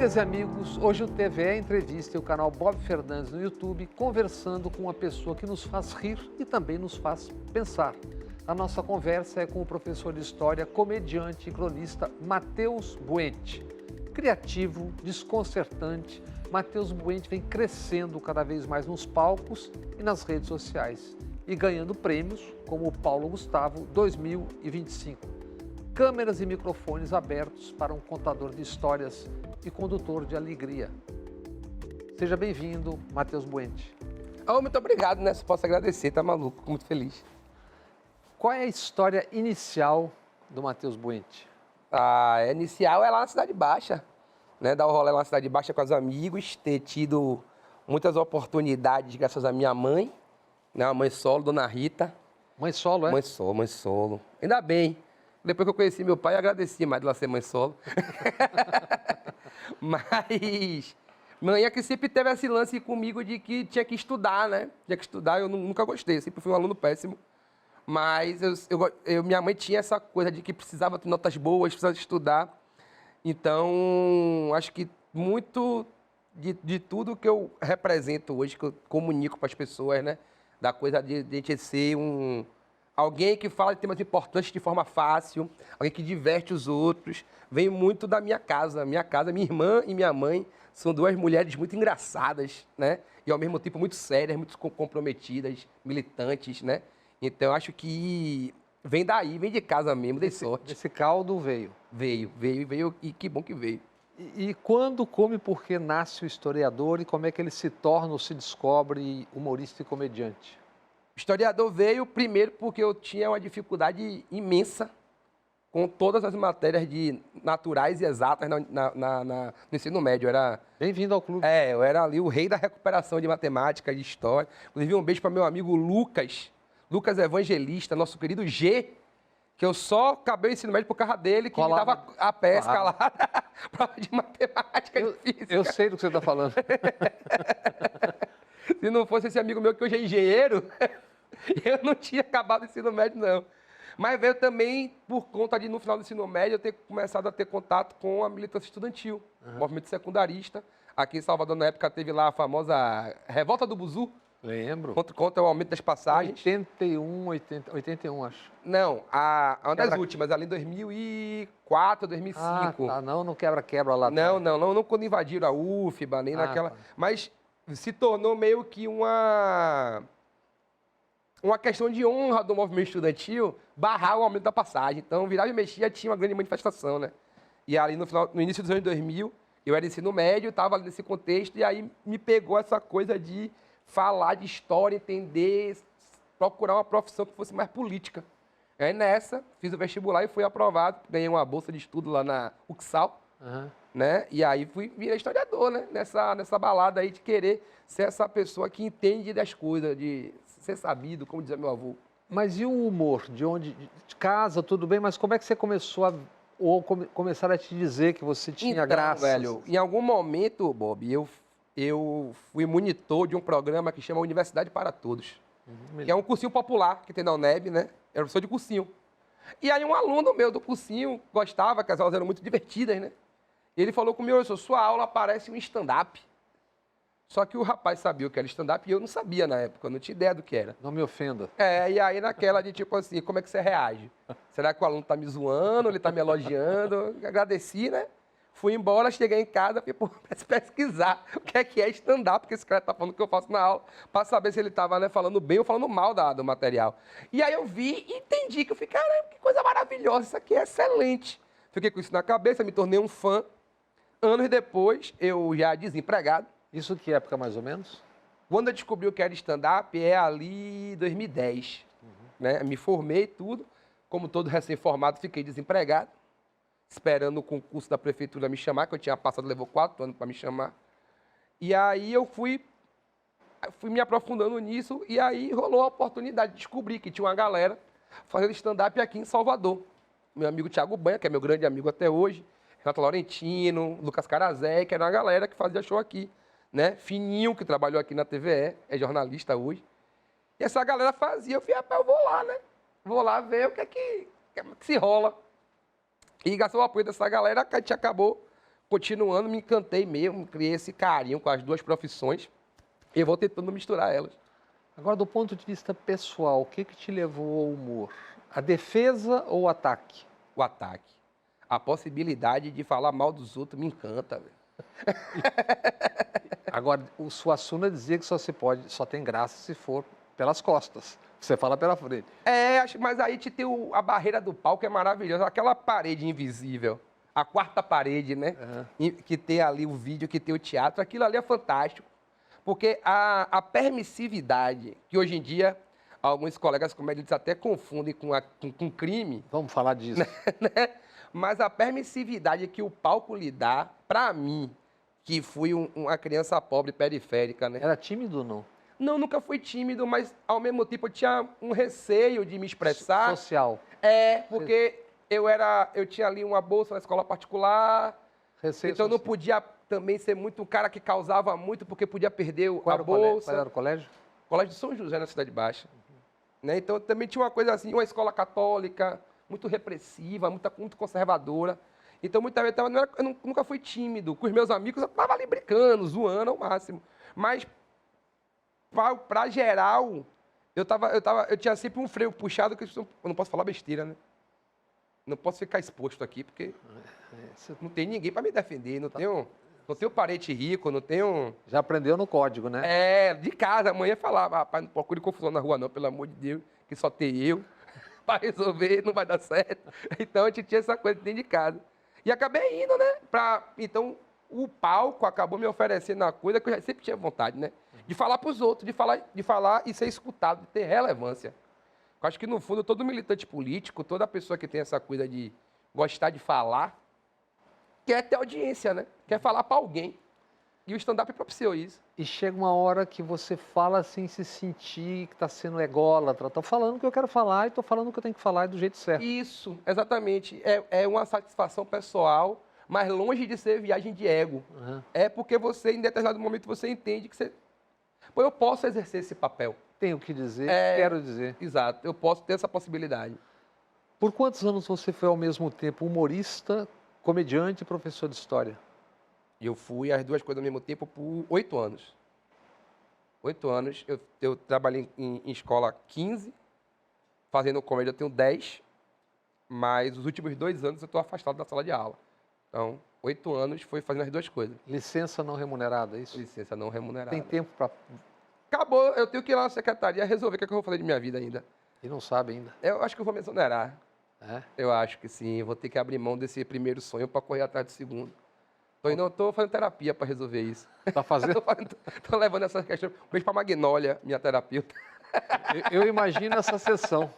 Amigas e amigos, hoje o TVE Entrevista e o canal Bob Fernandes no YouTube conversando com uma pessoa que nos faz rir e também nos faz pensar. A nossa conversa é com o professor de História, comediante e cronista Matheus Buente. Criativo, desconcertante, Matheus Buente vem crescendo cada vez mais nos palcos e nas redes sociais e ganhando prêmios como o Paulo Gustavo 2025. Câmeras e microfones abertos para um contador de histórias e condutor de alegria. Seja bem-vindo, Matheus Buente. Oh, muito obrigado, né? Só posso agradecer, tá maluco, fico muito feliz. Qual é a história inicial do Matheus Buente? A inicial é lá na Cidade Baixa, né? Dar o rolê lá na Cidade Baixa com os amigos, ter tido muitas oportunidades graças à minha mãe, né? A mãe solo, Dona Rita. Mãe solo, é? Mãe solo. Ainda bem. Depois que eu conheci meu pai, eu agradeci mais de ela ser mãe solo. Mas mãe é que sempre teve esse lance comigo de que tinha que estudar, né? Tinha que estudar, eu nunca gostei, sempre fui um aluno péssimo. Mas minha mãe tinha essa coisa de que precisava ter notas boas, precisava estudar. Então, acho que muito de tudo que eu represento hoje, que eu comunico para as pessoas, né? Da coisa de gente ser alguém que fala de temas importantes de forma fácil, alguém que diverte os outros, vem muito da minha casa. Minha casa, minha irmã e minha mãe são duas mulheres muito engraçadas, né? E ao mesmo tempo muito sérias, muito comprometidas, militantes, né? Então, acho que vem daí, vem de casa mesmo, dei sorte. Esse caldo veio. Veio, e que bom que veio. E quando, como e por que nasce o historiador e como é que ele se torna ou se descobre humorista e comediante? O historiador veio primeiro porque eu tinha uma dificuldade imensa com todas as matérias de naturais e exatas no ensino médio. Bem-vindo ao clube. Eu era ali o rei da recuperação de matemática, de história. Inclusive, um beijo para meu amigo Lucas Evangelista, nosso querido G, que eu só acabei o ensino médio por causa dele, que me dava a pesca lá na prova de matemática e física. Eu sei do que você está falando. Se não fosse esse amigo meu que hoje é engenheiro, eu não tinha acabado o ensino médio, não. Mas veio também por conta de, no final do ensino médio, eu ter começado a ter contato com a militância estudantil, movimento secundarista. Aqui em Salvador, na época, teve lá a famosa Revolta do Buzu. Lembro. Contra o aumento das passagens. 81, acho. Não, uma das últimas, ali em 2004, 2005. Não quebra lá. Não quando invadiram a UFBA, nem naquela... Tá. Mas se tornou meio que uma questão de honra do movimento estudantil barrar o aumento da passagem. Então, virava e mexia, tinha uma grande manifestação, né? E ali, no início dos anos 2000, eu era ensino médio, estava nesse contexto, e aí me pegou essa coisa de falar de história, entender, procurar uma profissão que fosse mais política. Aí nessa, fiz o vestibular e fui aprovado, ganhei uma bolsa de estudo lá na UXAL, né? E aí virei historiador, né? Nessa balada aí de querer ser essa pessoa que entende das coisas, de ser sabido, como dizia meu avô. Mas e o humor? De casa, tudo bem, mas como é que você começou começaram a te dizer que você tinha graça? Velho, em algum momento, Bob, eu fui monitor de um programa que chama Universidade para Todos, que é um cursinho popular que tem na UNEB, né? Eu professor de cursinho. E aí um aluno meu do cursinho gostava, que as aulas eram muito divertidas, né? E ele falou comigo, sua aula parece um stand-up. Só que o rapaz sabia o que era stand-up e eu não sabia na época, eu não tinha ideia do que era. Não me ofenda. E aí naquela de tipo assim, como é que você reage? Será que o aluno tá me zoando, ele tá me elogiando? Agradeci, né? Fui embora, cheguei em casa, fui pesquisar o que é stand-up, porque esse cara tá falando que eu faço na aula, para saber se ele tava, né, falando bem ou falando mal do material. E aí eu vi e entendi, que eu fiquei, caramba, que coisa maravilhosa, isso aqui é excelente. Fiquei com isso na cabeça, me tornei um fã. Anos depois, eu já desempregado. Isso que época, mais ou menos? Quando eu descobri o que era stand-up, é ali 2010. Né? Me formei e tudo. Como todo recém-formado, fiquei desempregado, esperando o concurso da prefeitura me chamar, que eu tinha passado, levou 4 anos para me chamar. E aí eu fui me aprofundando nisso, e aí rolou a oportunidade de descobrir que tinha uma galera fazendo stand-up aqui em Salvador. Meu amigo Thiago Banha, que é meu grande amigo até hoje, Renato Laurentino, Lucas Carazé, que era uma galera que fazia show aqui. Né? Fininho, que trabalhou aqui na TVE, é jornalista hoje. E essa galera fazia, eu falei, rapaz, eu vou lá, né? Vou lá ver o que se rola. E graças ao apoio dessa galera, a gente acabou continuando, me encantei mesmo, criei esse carinho com as duas profissões e vou tentando misturar elas. Agora, do ponto de vista pessoal, o que te levou ao humor? A defesa ou o ataque? O ataque. A possibilidade de falar mal dos outros me encanta, velho. Agora, o Suassuna dizia que só tem graça se for pelas costas. Você fala pela frente. Mas aí te tem a barreira do palco é maravilhosa, aquela parede invisível, a quarta parede, né? Que tem ali o vídeo, que tem o teatro, aquilo ali é fantástico. Porque a permissividade, que hoje em dia alguns colegas comediantes até confundem com crime. Vamos falar disso. Né? Mas a permissividade que o palco lhe dá, para mim, que fui uma criança pobre periférica, né? Era tímido ou não? Não, nunca fui tímido, mas ao mesmo tempo eu tinha um receio de me expressar. Social. Porque eu tinha ali uma bolsa na escola particular, Receio então eu não social. podia também ser muito um cara que causava muito, porque podia perder a bolsa. Qual era o colégio? Colégio de São José, na Cidade Baixa. Né? Então também tinha uma coisa assim, uma escola católica, muito repressiva, muito conservadora. Então muitas vezes eu nunca fui tímido. Com os meus amigos eu estava ali brincando, zoando ao máximo. Mas para geral, eu tinha sempre um freio puxado, que eu não posso falar besteira, né? Não posso ficar exposto aqui, porque não tem ninguém para me defender, não tenho parente rico, não tenho... Já aprendeu no código, né? De casa, a mãe falava, rapaz, não procure confusão na rua não, pelo amor de Deus, que só tem eu para resolver, não vai dar certo. Então a gente tinha essa coisa dentro de casa. E acabei indo, né? Então o palco acabou me oferecendo uma coisa que eu já sempre tinha vontade, né? De falar para os outros, de falar e ser escutado, de ter relevância. Eu acho que, no fundo, todo militante político, toda pessoa que tem essa coisa de gostar de falar, quer ter audiência, né? Quer falar para alguém. E o stand-up propiciou isso. E chega uma hora que você fala sem se sentir que está sendo ególatra. Estou falando o que eu quero falar e estou falando o que eu tenho que falar do jeito certo. Isso, exatamente. É uma satisfação pessoal, mas longe de ser viagem de ego. É porque você, em determinado momento, você entende que Pô, eu posso exercer esse papel. Tenho o que dizer, quero dizer. Exato, eu posso ter essa possibilidade. Por quantos anos você foi ao mesmo tempo humorista, comediante e professor de história? Eu fui as duas coisas ao mesmo tempo por 8 anos. 8 anos. Eu trabalhei em escola 15, fazendo comédia eu tenho 10, mas os últimos 2 anos eu estou afastado da sala de aula. Então, 8 anos foi fazendo as duas coisas. Licença não remunerada, é isso? Licença não remunerada. Tem tempo para... Acabou, eu tenho que ir lá na secretaria resolver o que é que eu vou fazer de minha vida ainda. E não sabe ainda? Eu acho que eu vou me exonerar. É? Eu acho que sim, eu vou ter que abrir mão desse primeiro sonho para correr atrás do segundo. Estou fazendo terapia para resolver isso. Tá fazendo? Estou levando essa questão. Um beijo para Magnólia, minha terapeuta. Eu imagino essa sessão.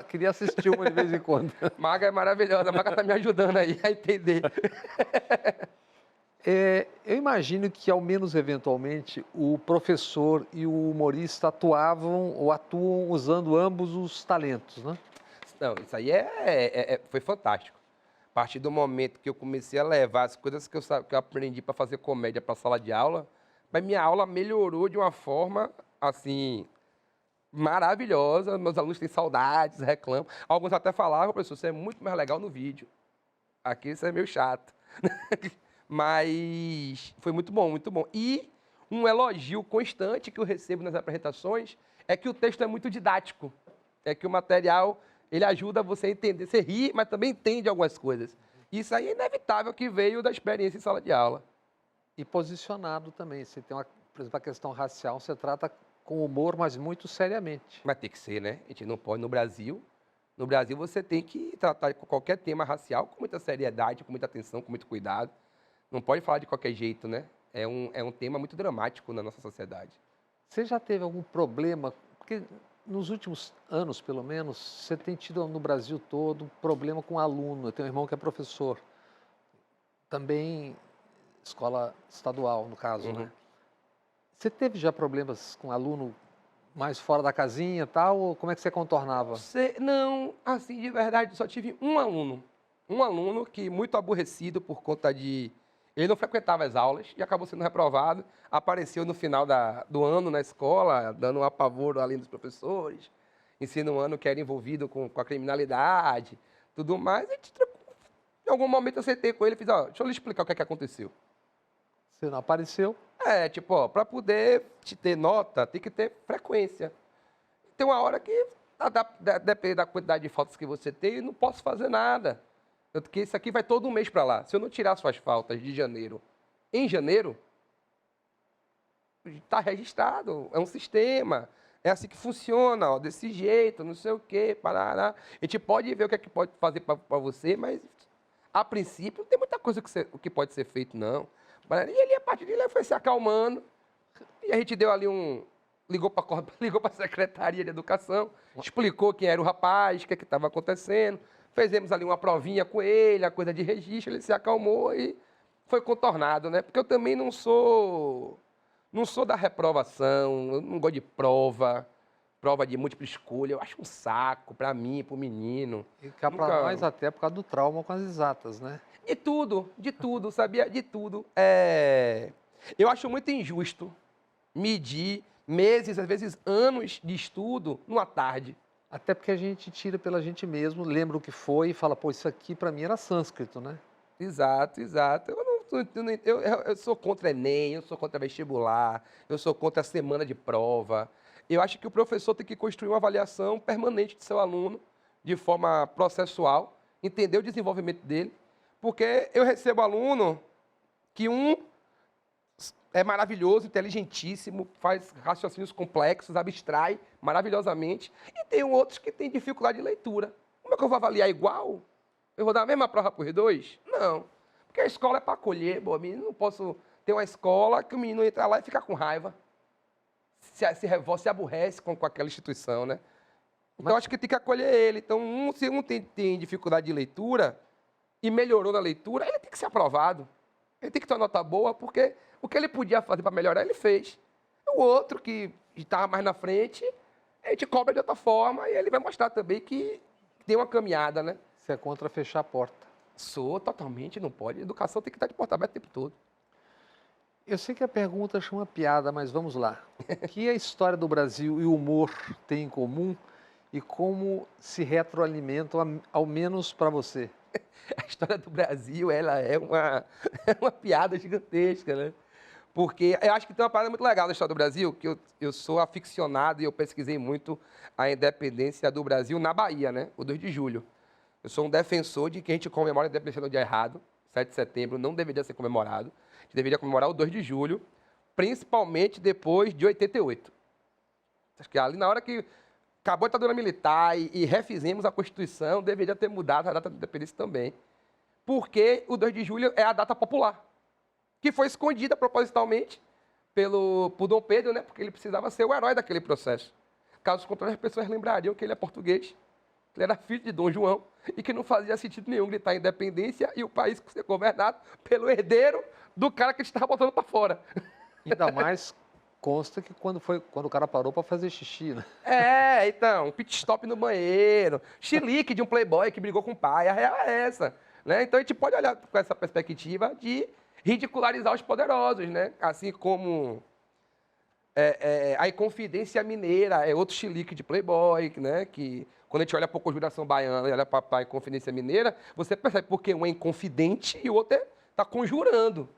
Queria assistir uma de vez em quando. Maga é maravilhosa, a Maga está me ajudando aí a entender. Eu imagino que, ao menos eventualmente, o professor e o humorista atuavam ou atuam usando ambos os talentos, né? Não, isso aí foi fantástico. A partir do momento que eu comecei a levar as coisas que eu aprendi para fazer comédia para a sala de aula, mas minha aula melhorou de uma forma, assim, maravilhosa. Meus alunos têm saudades, reclamam. Alguns até falavam, professor, você é muito mais legal no vídeo. Aqui você é meio chato. Mas foi muito bom, muito bom. E um elogio constante que eu recebo nas apresentações é que o texto é muito didático. É que o material, ele ajuda você a entender. Você ri, mas também entende algumas coisas. Isso aí é inevitável que veio da experiência em sala de aula. E posicionado também. Você tem, por exemplo, a questão racial, você trata com humor, mas muito seriamente. Mas tem que ser, né? A gente não pode, no Brasil você tem que tratar qualquer tema racial com muita seriedade, com muita atenção, com muito cuidado. Não pode falar de qualquer jeito, né? É um tema muito dramático na nossa sociedade. Você já teve algum problema? Porque nos últimos anos, pelo menos, você tem tido no Brasil todo problema com aluno. Eu tenho um irmão que é professor. Também escola estadual, no caso, né? Você teve já problemas com aluno mais fora da casinha e tal? Ou como é que você contornava? Não, assim, de verdade, só tive um aluno. Um aluno que, muito aborrecido por conta de... Ele não frequentava as aulas e acabou sendo reprovado. Apareceu no final do ano na escola, dando um apavoro além dos professores. Insinuando que era envolvido com a criminalidade, tudo mais. A gente Em algum momento eu sentei com ele e fiz, ó, deixa eu lhe explicar o que é que aconteceu. Você não apareceu. Tipo, ó, para poder te ter nota, tem que ter frequência. Tem uma hora que, depende da quantidade de faltas que você tem, eu não posso fazer nada. Porque isso aqui vai todo mês para lá. Se eu não tirar suas faltas de janeiro em janeiro, está registrado, é um sistema. É assim que funciona, ó, desse jeito, não sei o quê, parará. A gente pode ver o que é que pode fazer para você, mas a princípio não tem muita coisa o que pode ser feito, não. E ele, a partir dele, foi se acalmando. E a gente deu ali ligou para a Secretaria de Educação, explicou quem era o rapaz, o que estava acontecendo. Fizemos ali uma provinha com ele, a coisa de registro, ele se acalmou e foi contornado, né? Porque eu também não sou da reprovação, eu não gosto de prova de múltipla escolha, eu acho um saco para mim, para o menino. E cá para nós até por causa do trauma com as exatas, né? De tudo, sabia? De tudo. Eu acho muito injusto medir meses, às vezes anos de estudo numa tarde. Até porque a gente tira pela gente mesmo, lembra o que foi e fala, pô, isso aqui para mim era sânscrito, né? Exato. Eu sou contra Enem, eu sou contra vestibular, eu sou contra a semana de prova. Eu acho que o professor tem que construir uma avaliação permanente de seu aluno, de forma processual, entender o desenvolvimento dele, porque eu recebo aluno que é maravilhoso, inteligentíssimo, faz raciocínios complexos, abstrai maravilhosamente, e tem outros que têm dificuldade de leitura. Como é que eu vou avaliar igual? Eu vou dar a mesma prova para os dois? Não. Porque a escola é para acolher, menino, não posso ter uma escola que o menino entra lá e fica com raiva. Se revolta, se aborrece com aquela instituição, né? Então, eu acho que tem que acolher ele. Então, se um tem dificuldade de leitura e melhorou na leitura, ele tem que ser aprovado. Ele tem que ter uma nota boa, porque o que ele podia fazer para melhorar, ele fez. O outro, que estava mais na frente, a gente cobra de outra forma e ele vai mostrar também que tem uma caminhada, né? Você é contra fechar a porta. Sou totalmente, não pode. Educação tem que estar de porta aberta o tempo todo. Eu sei que a pergunta chama piada, mas vamos lá. O que a história do Brasil e o humor têm em comum e como se retroalimentam, ao menos para você? A história do Brasil, ela é uma piada gigantesca, né? Porque eu acho que tem uma parada muito legal na história do Brasil, que eu sou aficionado e eu pesquisei muito a independência do Brasil na Bahia, né? O 2 de julho. Eu sou um defensor de que a gente comemora a independência no dia errado. 7 de setembro não deveria ser comemorado. A gente deveria comemorar o 2 de julho, principalmente depois de 88. Acho que ali na hora que acabou a ditadura militar e refizemos a Constituição, deveria ter mudado a data da independência também. Porque o 2 de julho é a data popular, que foi escondida propositalmente por Dom Pedro, né? Porque ele precisava ser o herói daquele processo. Caso contrário, as pessoas lembrariam que ele é português, que ele era filho de Dom João, e que não fazia sentido nenhum gritar independência e o país ser governado pelo herdeiro do cara que a gente estava botando para fora. Ainda mais consta que quando o cara parou para fazer xixi, né? Então, um pit stop no banheiro, chilique de um playboy que brigou com o pai, a real é essa. Né? Então a gente pode olhar com essa perspectiva de ridicularizar os poderosos, né? Assim como a Inconfidência Mineira é outro chilique de playboy, né? Que quando a gente olha para a Conjuração Baiana e olha para a Inconfidência Mineira, você percebe porque um é inconfidente e o outro está conjurando.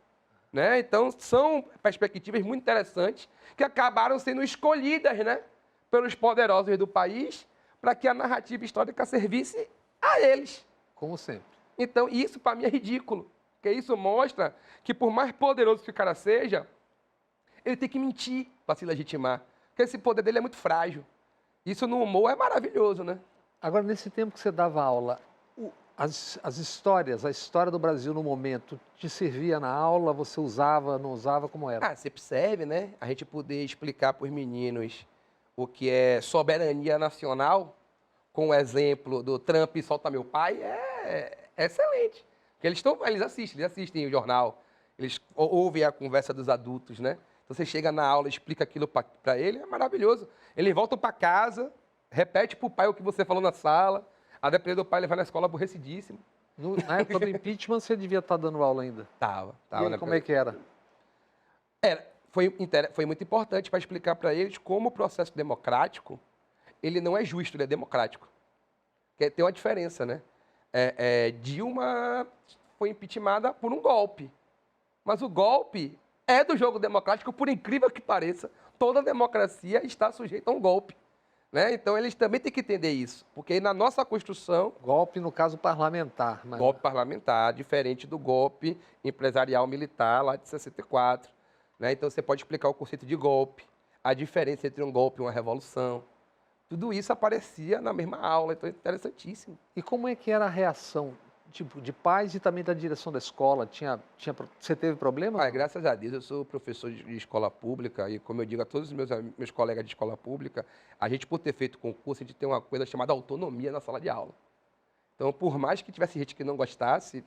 Né? Então, são perspectivas muito interessantes que acabaram sendo escolhidas, né, pelos poderosos do país para que a narrativa histórica servisse a eles. Como sempre. Então, isso para mim é ridículo, porque isso mostra que por mais poderoso que o cara seja, ele tem que mentir para se legitimar, porque esse poder dele é muito frágil. Isso no humor é maravilhoso, né? Agora, nesse tempo que você dava aula, as histórias, a história do Brasil no momento, te servia na aula, você usava, não usava, como era? Você percebe, né? A gente poder explicar para os meninos o que é soberania nacional, com o exemplo do Trump solta meu pai, é excelente. Porque eles assistem o jornal, eles ouvem a conversa dos adultos, né? Então você chega na aula, explica aquilo para ele, é maravilhoso. Eles voltam para casa, repete para o pai o que você falou na sala. A depender do pai, ele vai na escola aborrecidíssimo. Na época do impeachment, você devia estar dando aula ainda. Tava. E aí, como é que era? Foi muito importante para explicar para eles como o processo democrático, ele não é justo, ele é democrático. Tem uma diferença, né? Dilma foi impeachmentada por um golpe. Mas o golpe é do jogo democrático, por incrível que pareça. Toda democracia está sujeita a um golpe. Né? Então, eles também têm que entender isso. Porque na nossa Constituição... Golpe, no caso, parlamentar. Mas... Golpe parlamentar, diferente do golpe empresarial militar lá de 64. Né? Então, você pode explicar o conceito de golpe, a diferença entre um golpe e uma revolução. Tudo isso aparecia na mesma aula, então é interessantíssimo. E como é que era a reação, tipo, de pais e também da direção da escola? Você teve problema? Graças a Deus, eu sou professor de escola pública e, como eu digo a todos os meus colegas de escola pública, a gente, por ter feito concurso, a gente tem uma coisa chamada autonomia na sala de aula. Então, por mais que tivesse gente que não gostasse,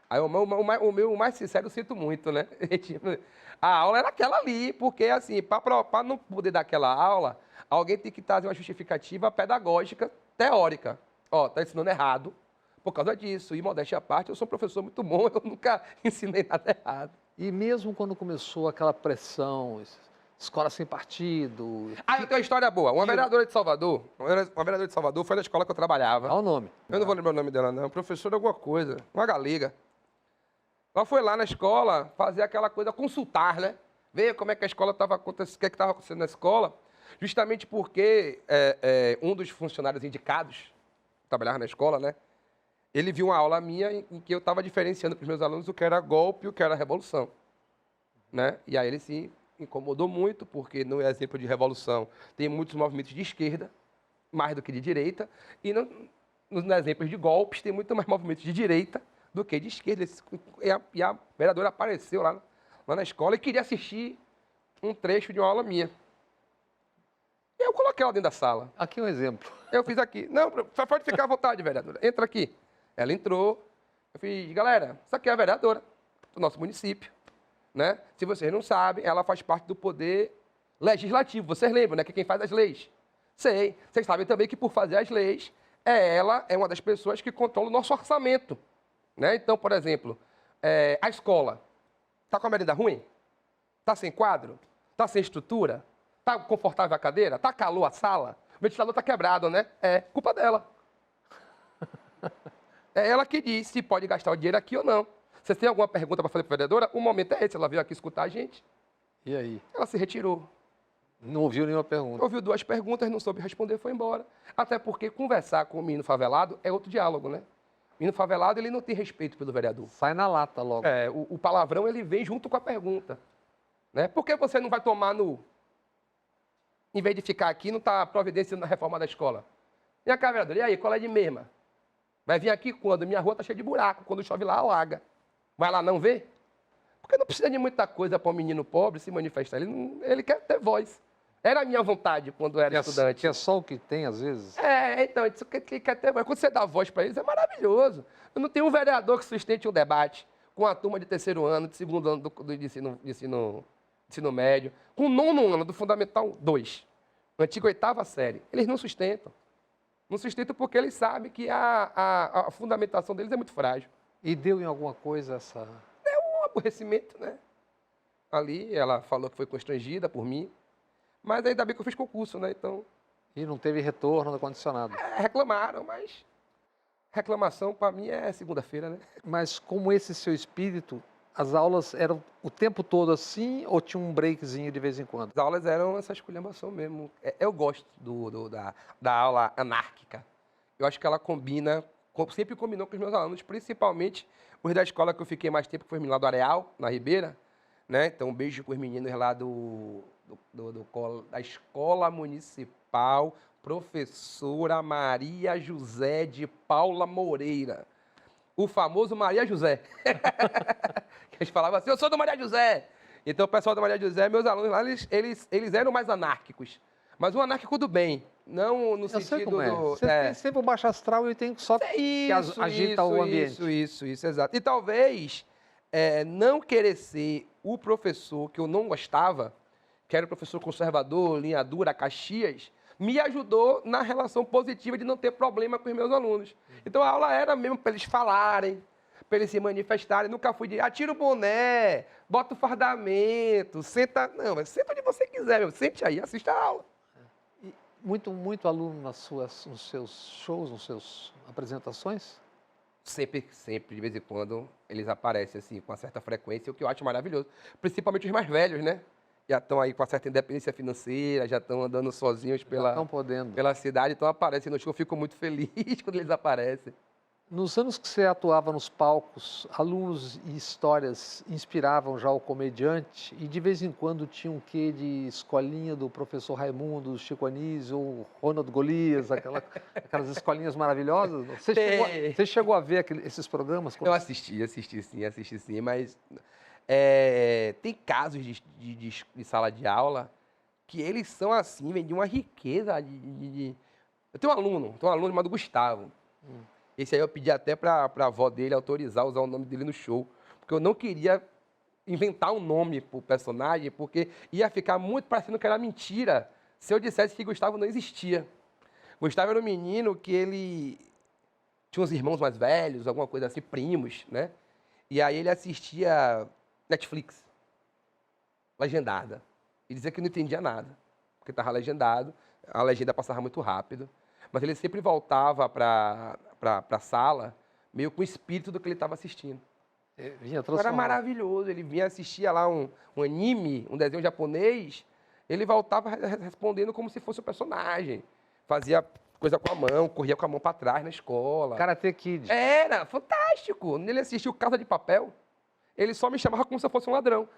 aí o meu mais sincero eu sinto muito, né? A aula era aquela ali, porque, assim, para não poder dar aquela aula, alguém tem que trazer uma justificativa pedagógica, teórica. Ó, tá ensinando errado por causa disso. E, modéstia à parte, eu sou um professor muito bom, eu nunca ensinei nada errado. E mesmo quando começou aquela pressão, escola sem partido... Eu tenho uma história boa. Uma vereadora de Salvador foi na escola que eu trabalhava. Qual o nome? Eu não vou lembrar o nome dela, não. Professora alguma coisa, uma galega. Ela foi lá na escola fazer aquela coisa, consultar, né? Ver como é que a escola estava acontecendo, o que estava acontecendo na escola, justamente porque um dos funcionários indicados, que trabalhava na escola, né? Ele viu uma aula minha em que eu estava diferenciando para os meus alunos o que era golpe e o que era revolução. Né? E aí ele se incomodou muito, porque no exemplo de revolução tem muitos movimentos de esquerda, mais do que de direita, e nos exemplos de golpes tem muito mais movimentos de direita do que de esquerda. E a vereadora apareceu lá na escola e queria assistir um trecho de uma aula minha. E eu coloquei ela dentro da sala. Aqui um exemplo. Eu fiz aqui. Não, só pode ficar à vontade, vereadora. Entra aqui. Ela entrou. Eu fiz, galera, essa aqui é a vereadora do nosso município. Né? Se vocês não sabem, ela faz parte do poder legislativo. Vocês lembram, né? Que quem faz as leis. Sei. Vocês sabem também que por fazer as leis, ela é uma das pessoas que controla o nosso orçamento. Né? Então, por exemplo, a escola está com a merenda ruim? Está sem quadro? Está sem estrutura? Está confortável a cadeira? Está calor a sala? O ventilador está quebrado, né? É culpa dela. É ela que diz se pode gastar o dinheiro aqui ou não. Vocês têm alguma pergunta para fazer para a vereadora? O momento é esse. Ela veio aqui escutar a gente. E aí? Ela se retirou. Não ouviu nenhuma pergunta. Ouviu 2 perguntas, não soube responder, foi embora. Até porque conversar com o menino favelado é outro diálogo, né? O menino favelado, ele não tem respeito pelo vereador. Sai na lata logo. O palavrão, ele vem junto com a pergunta. Né? Por que você não vai tomar no... Em vez de ficar aqui, não está providenciando a reforma da escola? Vem cá, vereador, e aí, qual é de mesma? Vai vir aqui quando? Minha rua está cheia de buraco, quando chove lá, alaga. Vai lá não ver? Porque não precisa de muita coisa para um menino pobre se manifestar. Ele quer ter voz. Era a minha vontade quando eu era estudante. Que é só o que tem, às vezes? Então, ele quer ter voz. Quando você dá voz para eles, é maravilhoso. Eu não tenho um vereador que sustente um debate com a turma de 3º ano, de 2º ano de ensino médio, com o 9º ano do Fundamental 2, no antigo 8ª série. Eles não sustentam. Não sustentam porque eles sabem que a fundamentação deles é muito frágil. E deu em alguma coisa essa... É um aborrecimento, né? Ali, ela falou que foi constrangida por mim, mas ainda bem que eu fiz concurso, né? Então... E não teve retorno do condicionado. Reclamaram, mas... Reclamação, para mim, é segunda-feira, né? Mas como esse seu espírito, as aulas eram o tempo todo assim ou tinha um breakzinho de vez em quando? As aulas eram essa esculhambação mesmo. Eu gosto da aula anárquica. Eu acho que ela combina, sempre combinou com os meus alunos, principalmente os da escola que eu fiquei mais tempo, que foi lá do Areal, na Ribeira. Né? Então, um beijo para os meninos lá da Escola Municipal Professora Maria José de Paula Moreira. O famoso Maria José. Eles falavam assim, eu sou do Maria José. Então, o pessoal do Maria José, meus alunos lá, eles eram mais anárquicos. Mas um anárquico do bem, não no sentido do... Você tem sempre o baixo astral e tem só que agita o ambiente. Isso, exato. E talvez não querer ser o professor que eu não gostava, que era o professor conservador, linha dura, Caxias, me ajudou na relação positiva de não ter problema com os meus alunos. Então, a aula era mesmo para eles falarem, para eles se manifestarem. Nunca fui de, tira o boné, bota o fardamento, senta... Não, mas senta onde você quiser, meu. Sente aí, assista a aula. muito aluno nos seus shows, nas suas apresentações? Sempre, sempre, de vez em quando, eles aparecem assim, com uma certa frequência, o que eu acho maravilhoso. Principalmente os mais velhos, né? Já estão aí com uma certa independência financeira, já estão andando sozinhos Já estão podendo. pela cidade, então aparecem no show. Eu fico muito feliz quando eles aparecem. Nos anos que você atuava nos palcos, alunos e histórias inspiravam já o comediante e de vez em quando tinha um quê de escolinha do professor Raimundo, Chico Anísio, ou Ronald Golias, aquelas escolinhas maravilhosas. Você chegou a ver esses programas? Eu assisti sim, mas tem casos de sala de aula que eles são assim, vêm de uma riqueza Eu tenho um aluno chamado Gustavo. Esse aí eu pedi até para a avó dele autorizar usar o nome dele no show, porque eu não queria inventar um nome pro personagem, porque ia ficar muito parecendo que era mentira se eu dissesse que Gustavo não existia. Gustavo era um menino que ele tinha uns irmãos mais velhos, alguma coisa assim, primos, né? E aí ele assistia Netflix, legendada. E dizia que não entendia nada, porque estava legendado, a legenda passava muito rápido. Mas ele sempre voltava para a sala meio com o espírito do que ele estava assistindo. Vinha Então, era maravilhoso, ele vinha assistir lá um anime, um desenho japonês, ele voltava respondendo como se fosse o personagem. Fazia coisa com a mão, corria com a mão para trás na escola. Karate Kid. Era fantástico. Quando ele assistiu Casa de Papel, ele só me chamava como se eu fosse um ladrão.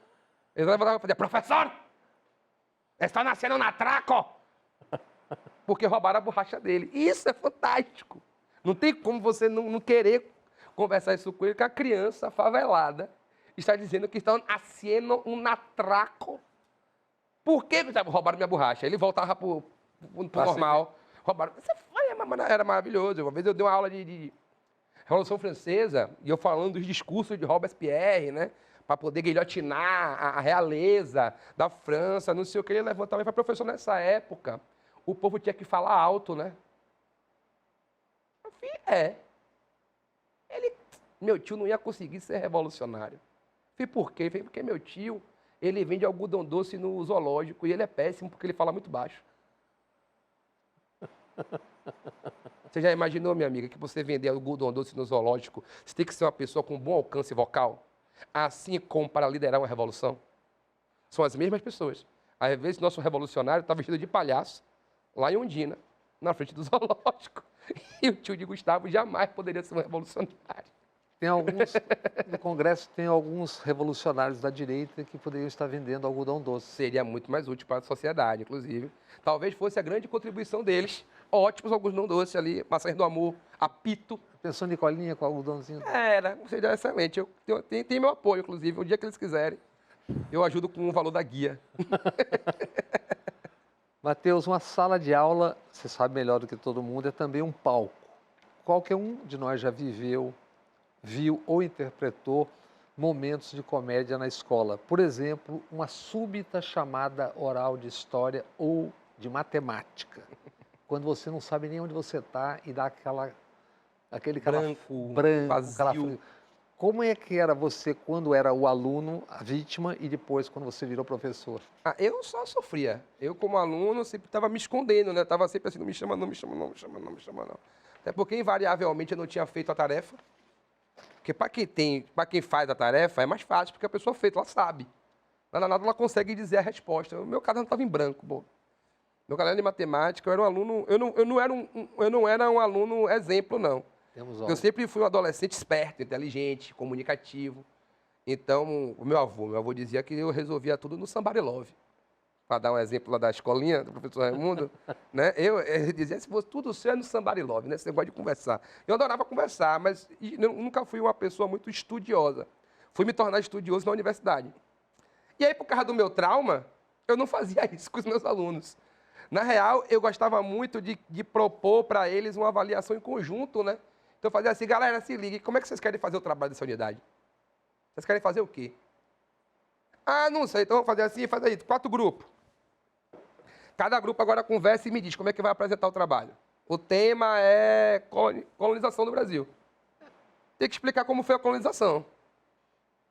Ele levantava e fazia, professor, está nascendo um atraco! Porque roubaram a borracha dele. Isso é fantástico. Não tem como você não querer conversar isso com ele, que a criança favelada está dizendo que está nascendo um atraco. Por que roubaram minha borracha? Ele voltava para o normal. Roubaram. Era maravilhoso. Uma vez eu dei uma aula de Revolução Francesa e eu falando dos discursos de Robespierre, né? Para poder guilhotinar a realeza da França, não sei o que. Ele levantava e falou, professor, nessa época, o povo tinha que falar alto, né? Eu falei, meu tio não ia conseguir ser revolucionário. Eu falei, por quê? Eu falei, porque meu tio, ele vende algodão doce no zoológico e ele é péssimo porque ele fala muito baixo. Você já imaginou, minha amiga, que você vender algodão doce no zoológico, você tem que ser uma pessoa com bom alcance vocal? Assim como para liderar uma revolução? São as mesmas pessoas. Às vezes, nosso revolucionário está vestido de palhaço, lá em Ondina, na frente do zoológico. E o tio de Gustavo jamais poderia ser um revolucionário. No Congresso tem alguns revolucionários da direita que poderiam estar vendendo algodão doce. Seria muito mais útil para a sociedade, inclusive. Talvez fosse a grande contribuição deles. Ótimos algodão doce ali, maçãs do amor, apito. Pensou em colinha com algodãozinho? Seria excelente. Tem meu apoio, inclusive. O dia que eles quiserem, eu ajudo com o valor da guia. Mateus, uma sala de aula, você sabe melhor do que todo mundo, é também um palco. Qualquer um de nós já viveu, viu ou interpretou momentos de comédia na escola. Por exemplo, uma súbita chamada oral de história ou de matemática. Quando você não sabe nem onde você está e dá aquele branco, vazio. Como é que era você quando era o aluno, a vítima, e depois quando você virou professor? Eu só sofria. Eu, como aluno, sempre estava me escondendo, né? Estava sempre assim, não me chama, não me chama, não me chama, não me chama, não. Até porque, invariavelmente, eu não tinha feito a tarefa. Porque para quem faz a tarefa, é mais fácil, porque a pessoa fez, ela sabe. Nada, ela consegue dizer a resposta. O meu caderno estava em branco, pô. Meu caderno de matemática, eu era um aluno... Eu não era um aluno exemplo, não. Eu sempre fui um adolescente esperto, inteligente, comunicativo. Então, o meu avô dizia que eu resolvia tudo no Somebody Love. Para dar um exemplo lá da escolinha do professor Raimundo, né? Eu dizia, se fosse tudo seu, é no Somebody Love, né? Você gosta de conversar. Eu adorava conversar, mas eu nunca fui uma pessoa muito estudiosa. Fui me tornar estudioso na universidade. E aí, por causa do meu trauma, eu não fazia isso com os meus alunos. Na real, eu gostava muito de propor para eles uma avaliação em conjunto, né? Então, eu fazia assim, galera, se ligue, como é que vocês querem fazer o trabalho dessa unidade? Vocês querem fazer o quê? Ah, não sei, então vamos fazer assim, faz aí, 4 grupos. Cada grupo agora conversa e me diz como é que vai apresentar o trabalho. O tema é colonização do Brasil. Tem que explicar como foi a colonização.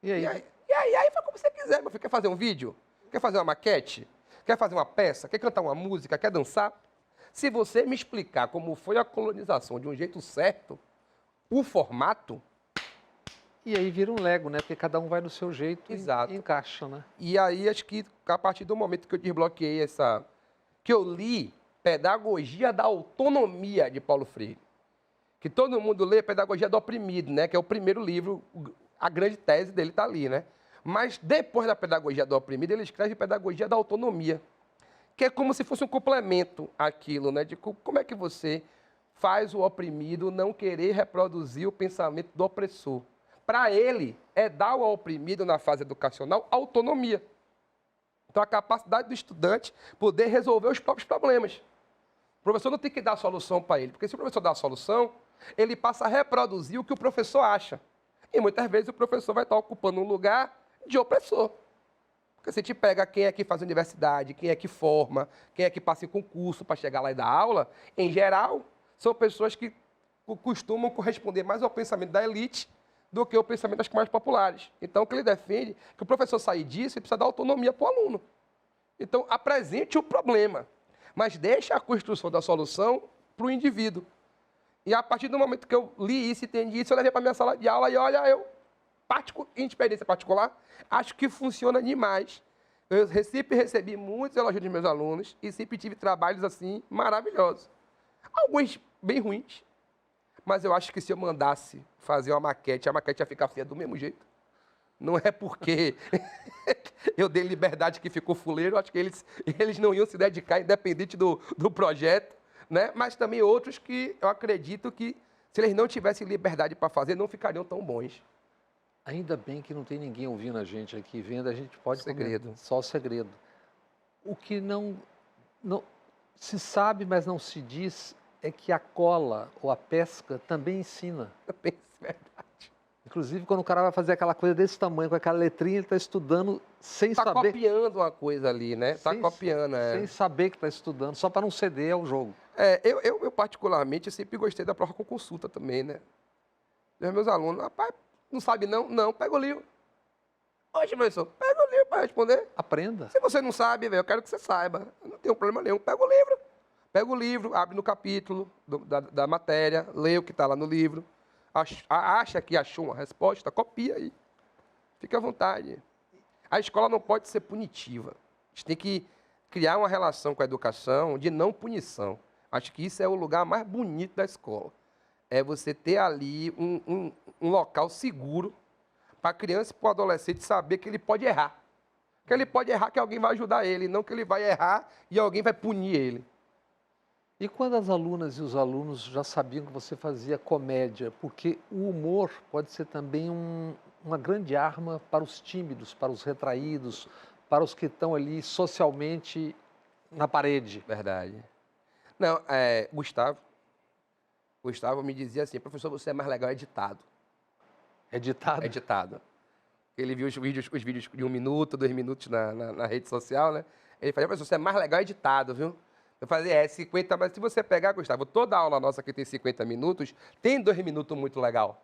E aí? Aí foi como você quiser, meu filho. Quer fazer um vídeo? Quer fazer uma maquete? Quer fazer uma peça? Quer cantar uma música? Quer dançar? Se você me explicar como foi a colonização de um jeito certo, o formato... E aí vira um Lego, né? Porque cada um vai no seu jeito Exato. e encaixa, né? E aí, acho que a partir do momento que eu desbloqueei essa... Que eu li Pedagogia da Autonomia, de Paulo Freire. Que todo mundo lê Pedagogia do Oprimido, né? Que é o primeiro livro, a grande tese dele está ali, né? Mas depois da Pedagogia do Oprimido, ele escreve Pedagogia da Autonomia, que é como se fosse um complemento àquilo, né? De como é que você faz o oprimido não querer reproduzir o pensamento do opressor. Para ele, é dar ao oprimido, na fase educacional, autonomia. Então, a capacidade do estudante poder resolver os próprios problemas. O professor não tem que dar a solução para ele, porque se o professor dá a solução, ele passa a reproduzir o que o professor acha. E muitas vezes o professor vai estar ocupando um lugar de opressor. Porque se a gente pega quem é que faz universidade, quem é que forma, quem é que passa em concurso para chegar lá e dar aula, em geral, são pessoas que costumam corresponder mais ao pensamento da elite do que ao pensamento das camadas populares. Então, o que ele defende é que o professor sair disso, ele precisa dar autonomia para o aluno. Então, apresente o problema, mas deixe a construção da solução para o indivíduo. E a partir do momento que eu li isso, entendi isso, eu levei para a minha sala de aula e olha, eu, em experiência particular, acho que funciona demais. Eu sempre recebi muitos elogios dos meus alunos e sempre tive trabalhos assim maravilhosos. Alguns bem ruins, mas eu acho que se eu mandasse fazer uma maquete, a maquete ia ficar feia do mesmo jeito. Não é porque eu dei liberdade que ficou fuleiro, eu acho que eles não iam se dedicar independente do projeto, né? Mas também outros que eu acredito que, se eles não tivessem liberdade para fazer, não ficariam tão bons. Ainda bem que não tem ninguém ouvindo a gente aqui, vendo, a gente pode Segredo. comentar, só o segredo. O que não se sabe, mas não se diz, é que a cola ou a pesca também ensina. Eu penso, é verdade. Inclusive, quando o cara vai fazer aquela coisa desse tamanho, com aquela letrinha, ele está estudando sem Está saber. copiando uma coisa ali, né? Está copiando, Sem saber que está estudando, só para não ceder ao jogo. Eu particularmente, sempre gostei da prova com consulta também, né? Os meus alunos, rapaz, não sabe não? Não, pega o livro. Hoje, professor, pega o livro para responder. Aprenda. Se você não sabe, velho, eu quero que você saiba. Não tem problema nenhum. Pega o livro. Pega o livro, abre no capítulo da matéria, lê o que está lá no livro. Acha que achou uma resposta, copia aí. Fique à vontade. A escola não pode ser punitiva. A gente tem que criar uma relação com a educação de não punição. Acho que isso é o lugar mais bonito da escola. É você ter ali um local seguro para a criança e para o adolescente saber que ele pode errar. Que ele pode errar, que alguém vai ajudar ele, não que ele vai errar e alguém vai punir ele. E quando as alunas e os alunos já sabiam que você fazia comédia? Porque o humor pode ser também uma grande arma para os tímidos, para os retraídos, para os que estão ali socialmente na parede. Verdade. Não, Gustavo me dizia assim, professor, você é mais legal editado. Editado? Editado. Ele viu os vídeos de 1 minuto, 2 minutos na rede social, né? Ele falou, professor, você é mais legal editado, viu? Eu falei, 50, mas se você pegar, Gustavo, toda a aula nossa que tem 50 minutos, tem 2 minutos muito legal.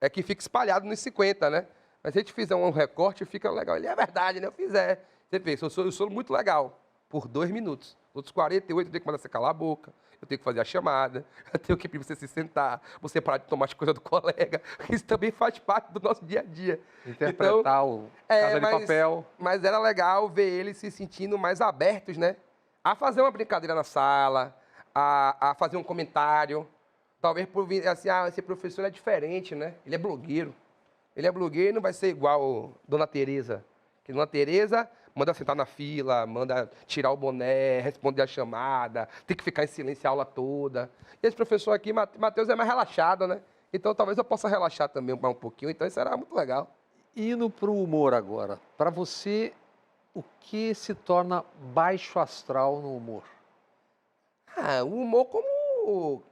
É que fica espalhado nos 50, né? Mas se a gente fizer um recorte, fica legal. Ele, é verdade, né? Eu fizer. Você vê, eu sou muito legal, por 2 minutos. Outros 48, eu tenho que mandar você calar a boca, eu tenho que fazer a chamada, eu tenho que pedir você se sentar, você parar de tomar as coisas do colega. Isso também faz parte do nosso dia a dia. Interpretar então, o Casa de Papel. Mas era legal ver eles se sentindo mais abertos, né? A fazer uma brincadeira na sala, a fazer um comentário. Talvez por vir assim, esse professor é diferente, né? Ele é blogueiro. Ele é blogueiro e não vai ser igual Dona Tereza. Que Dona Tereza manda sentar na fila, manda tirar o boné, responder a chamada, tem que ficar em silêncio a aula toda. E esse professor aqui, Matheus, é mais relaxado, né? Então talvez eu possa relaxar também um pouquinho, então isso era muito legal. Indo para o humor agora, para você, o que se torna baixo astral no humor? O humor como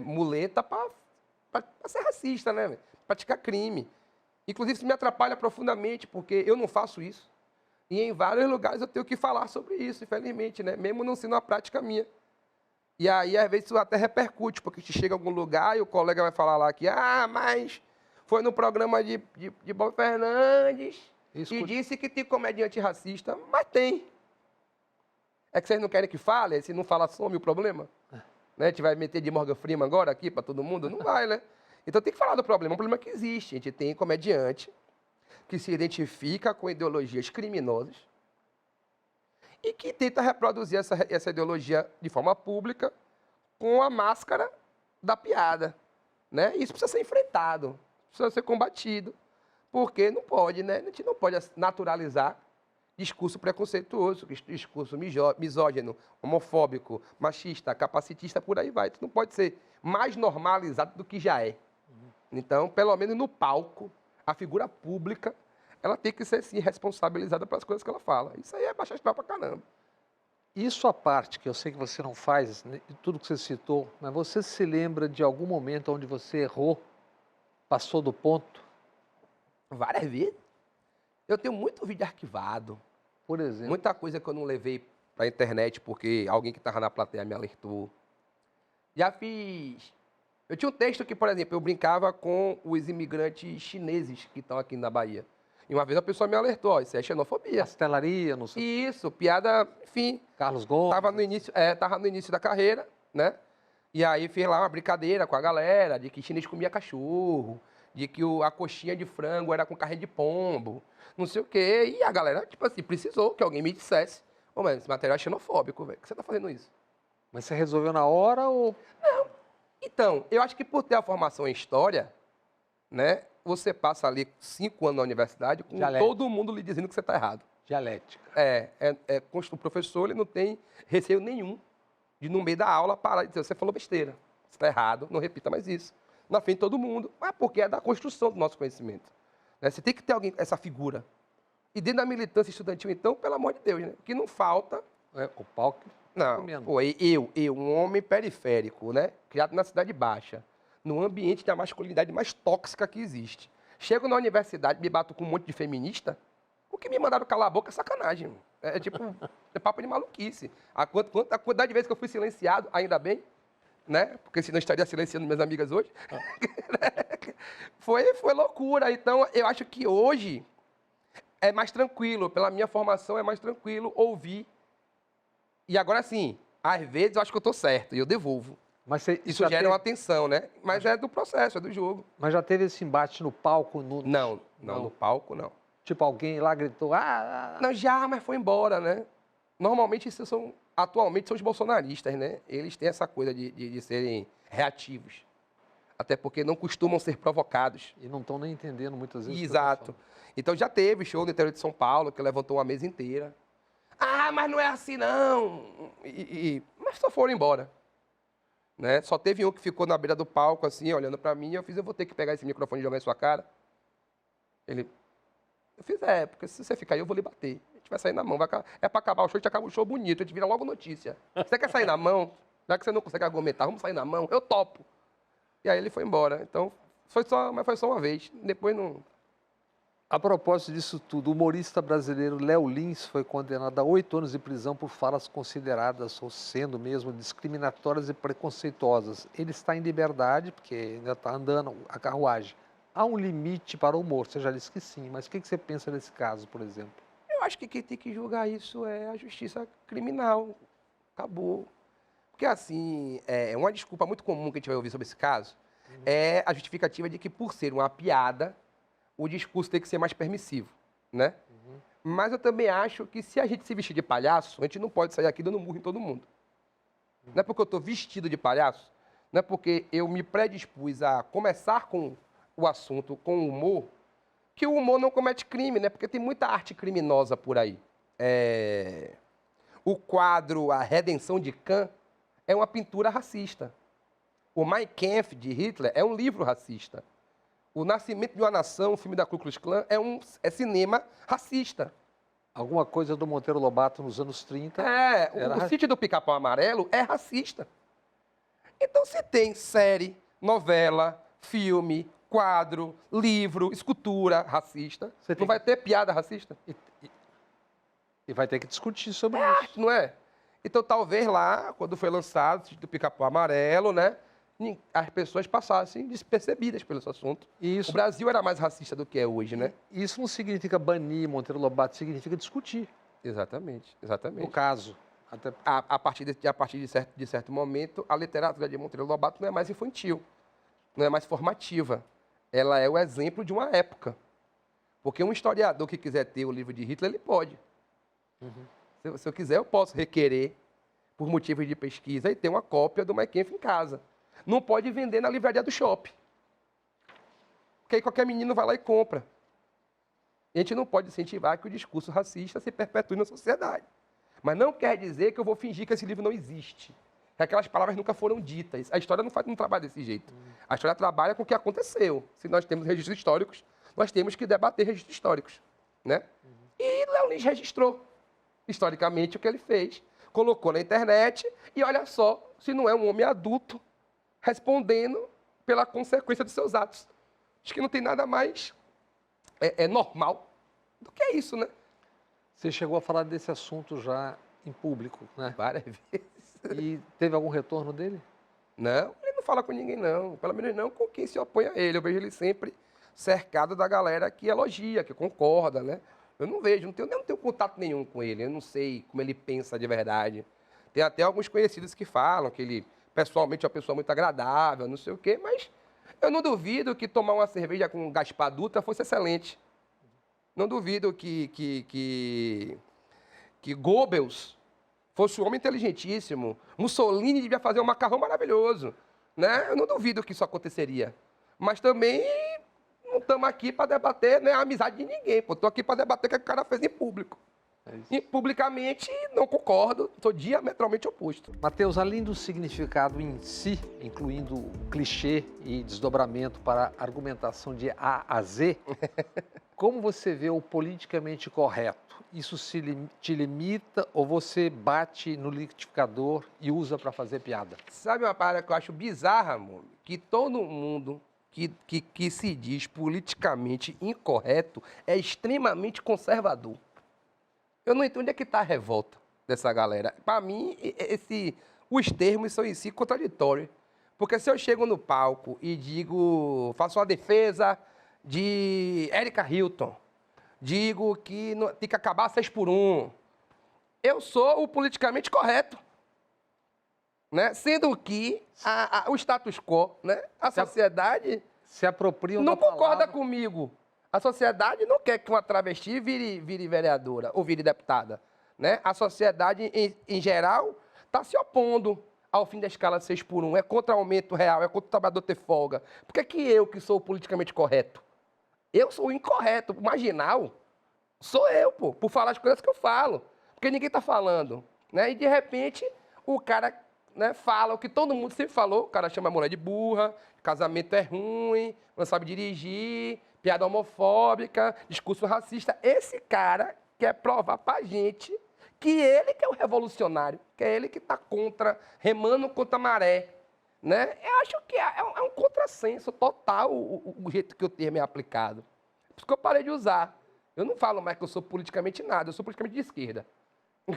muleta para ser racista, né? Praticar crime. Inclusive, isso me atrapalha profundamente, porque eu não faço isso. E em vários lugares eu tenho que falar sobre isso, infelizmente, né? Mesmo não sendo uma prática minha. E aí, às vezes, isso até repercute, porque te chega a algum lugar e o colega vai falar lá que, mas foi no programa de Bob Fernandes e disse que tem comediante racista. Mas tem. É que vocês não querem que fale? Se não fala, some o problema? Né? A gente vai meter de Morgan Freeman agora aqui para todo mundo? Não vai, né? Então tem que falar do problema. É um problema que existe. A gente tem comediante que se identifica com ideologias criminosas e que tenta reproduzir essa ideologia de forma pública com a máscara da piada, né? Isso precisa ser enfrentado, precisa ser combatido, porque não pode, né? A gente não pode naturalizar discurso preconceituoso, discurso misógino, homofóbico, machista, capacitista, por aí vai. Isso não pode ser mais normalizado do que já é. Então, pelo menos no palco, a figura pública, ela tem que ser, sim, responsabilizada pelas coisas que ela fala. Isso aí é baixar astral pra caramba. Isso à parte, que eu sei que você não faz, né, tudo que você citou, mas você se lembra de algum momento onde você errou, passou do ponto? Várias vezes. Eu tenho muito vídeo arquivado. Por exemplo? Muita coisa que eu não levei pra internet porque alguém que estava na plateia me alertou. Já fiz... Eu tinha um texto que, por exemplo, eu brincava com os imigrantes chineses que estão aqui na Bahia. E uma vez a pessoa me alertou, ó, isso é xenofobia. Pastelaria, não sei. Isso, piada, enfim. Carlos Gomes. Tava no início da carreira, né? E aí fiz lá uma brincadeira com a galera de que chinês comia cachorro, de que a coxinha de frango era com carne de pombo, não sei o quê. E a galera, tipo assim, precisou que alguém me dissesse, ô, mas esse material é xenofóbico, velho. Por que você tá fazendo isso? Mas você resolveu na hora ou... Então, eu acho que por ter a formação em história, né? Você passa ali 5 anos na universidade com Dialética. todo mundo lhe dizendo que você está errado. Dialética. O professor ele não tem receio nenhum de, no meio da aula, parar e dizer, você falou besteira, você está errado, não repita mais isso. Na frente de todo mundo, mas porque é da construção do nosso conhecimento. Né? Você tem que ter alguém, essa figura. E dentro da militância estudantil, então, pelo amor de Deus, né? O que não falta... O pau que Não, comendo. pô, um homem periférico, né? Criado na Cidade Baixa, no ambiente da masculinidade mais tóxica que existe. Chego na universidade, me bato com um monte de feminista, o que me mandaram calar a boca é sacanagem. Mano. É tipo, é papo de maluquice. A quantidade de vezes que eu fui silenciado, ainda bem, né? Porque senão eu estaria silenciando minhas amigas hoje. Foi loucura. Então, eu acho que hoje é mais tranquilo, pela minha formação é mais tranquilo ouvir. E agora sim, às vezes eu acho que eu estou certo e eu devolvo. Mas Isso gera uma tensão, né? Mas é do processo, é do jogo. Mas já teve esse embate no palco? Não, no palco não. Tipo, alguém lá gritou, Não, já, mas foi embora, né? Normalmente, atualmente, são os bolsonaristas, né? Eles têm essa coisa de serem reativos. Até porque não costumam ser provocados. E não estão nem entendendo muitas vezes. Exato. Então já teve show no interior de São Paulo, que levantou uma mesa inteira. Ah, mas não é assim, não. Mas só foram embora. Né? Só teve um que ficou na beira do palco, assim, olhando pra mim, e eu vou ter que pegar esse microfone e jogar em sua cara. Eu fiz, porque se você ficar aí, eu vou lhe bater. A gente vai sair na mão. É pra acabar o show, a gente acaba o show bonito, a gente vira logo notícia. Você quer sair na mão? Já que você não consegue argumentar, vamos sair na mão? Eu topo. E aí ele foi embora. Então, mas foi só uma vez. Depois não... A propósito disso tudo, o humorista brasileiro Léo Lins foi condenado a 8 anos de prisão por falas consideradas, ou sendo mesmo, discriminatórias e preconceituosas. Ele está em liberdade, porque ainda está andando a carruagem. Há um limite para o humor? Você já disse que sim, mas o que você pensa nesse caso, por exemplo? Eu acho que quem tem que julgar isso é a justiça criminal. Acabou. Porque, assim, uma desculpa muito comum que a gente vai ouvir sobre esse caso é a justificativa de que, por ser uma piada, o discurso tem que ser mais permissivo, né? Mas eu também acho que se a gente se vestir de palhaço, a gente não pode sair aqui dando murro em todo mundo. Não é porque eu estou vestido de palhaço, não é porque eu me predispus a começar com o assunto com humor, que o humor não comete crime, né? Porque tem muita arte criminosa por aí. O quadro A Redenção de Kant é uma pintura racista. O Mein Kampf, de Hitler, é um livro racista. O Nascimento de uma Nação, o filme da Ku Klux Klan, é cinema racista. Alguma coisa do Monteiro Lobato nos anos 30. O Sítio do Pica-Pau Amarelo é racista. Então, se tem série, novela, filme, quadro, livro, escultura racista, não vai ter piada racista? E vai ter que discutir sobre isso. Arte, não é? Então, talvez lá, quando foi lançado o Sítio do Pica-Pau Amarelo, né? As pessoas passassem despercebidas pelo esse assunto. O Brasil era mais racista do que é hoje, né? Isso não significa banir Monteiro Lobato, significa discutir. Exatamente. No caso. Até... A partir de certo momento, a literatura de Monteiro Lobato não é mais infantil, não é mais formativa. Ela é o exemplo de uma época. Porque um historiador que quiser ter o livro de Hitler, ele pode. Se eu quiser, eu posso requerer, por motivos de pesquisa, e ter uma cópia do Mein Kampf em casa. Não pode vender na livraria do shopping. Porque aí qualquer menino vai lá e compra. E a gente não pode incentivar que o discurso racista se perpetue na sociedade. Mas não quer dizer que eu vou fingir que esse livro não existe. Que aquelas palavras nunca foram ditas. A história não trabalha desse jeito. A história trabalha com o que aconteceu. Se nós temos registros históricos, nós temos que debater registros históricos. Né? E Léo Lins registrou, historicamente, o que ele fez. Colocou na internet e olha só se não é um homem adulto respondendo pela consequência dos seus atos. Acho que não tem nada mais normal do que isso, né? Você chegou a falar desse assunto já em público, né? Várias vezes. E teve algum retorno dele? Não, ele não fala com ninguém, não. Pelo menos não com quem se opõe a ele. Eu vejo ele sempre cercado da galera que elogia, que concorda, né? Eu não vejo, não tenho contato nenhum com ele. Eu não sei como ele pensa de verdade. Tem até alguns conhecidos que falam que ele, pessoalmente, é uma pessoa muito agradável, não sei o quê, mas eu não duvido que tomar uma cerveja com Gaspar Dutra fosse excelente. Não duvido que Goebbels fosse um homem inteligentíssimo. Mussolini devia fazer um macarrão maravilhoso. Né? Eu não duvido que isso aconteceria. Mas também não estamos aqui para debater, né, a amizade de ninguém. Estou aqui para debater o que o cara fez em público. E publicamente não concordo, sou diametralmente oposto. Mateus, além do significado em si, incluindo o clichê e desdobramento para argumentação de A a Z, como você vê o politicamente correto? Isso te limita ou você bate no liquidificador e usa para fazer piada? Sabe uma parada que eu acho bizarra, amor? Que todo mundo que se diz politicamente incorreto é extremamente conservador. Eu não entendo onde é que está a revolta dessa galera. Para mim, os termos são em si contraditórios. Porque se eu chego no palco e digo, faço uma defesa de Erika Hilton, digo que tem que acabar 6x1, eu sou o politicamente correto. Né? Sendo que o status quo, né? A sociedade se apropriam não da concorda palavra. Comigo. A sociedade não quer que uma travesti vire vereadora ou vire deputada. Né? A sociedade, em geral, está se opondo ao fim da escala 6x1. É contra o aumento real, é contra o trabalhador ter folga. Por que eu, que sou politicamente correto? Eu sou o incorreto, o marginal. Sou eu, pô, por falar as coisas que eu falo. Porque ninguém está falando. Né? E, de repente, o cara... Né, fala o que todo mundo sempre falou, o cara chama a mulher de burra, casamento é ruim, não sabe dirigir, piada homofóbica, discurso racista. Esse cara quer provar pra gente que ele que é o revolucionário, que é ele que está remando contra a maré. Né? Eu acho que é um contrassenso total o jeito que o termo é aplicado. Por isso que eu parei de usar. Eu não falo mais que eu sou politicamente nada, eu sou politicamente de esquerda.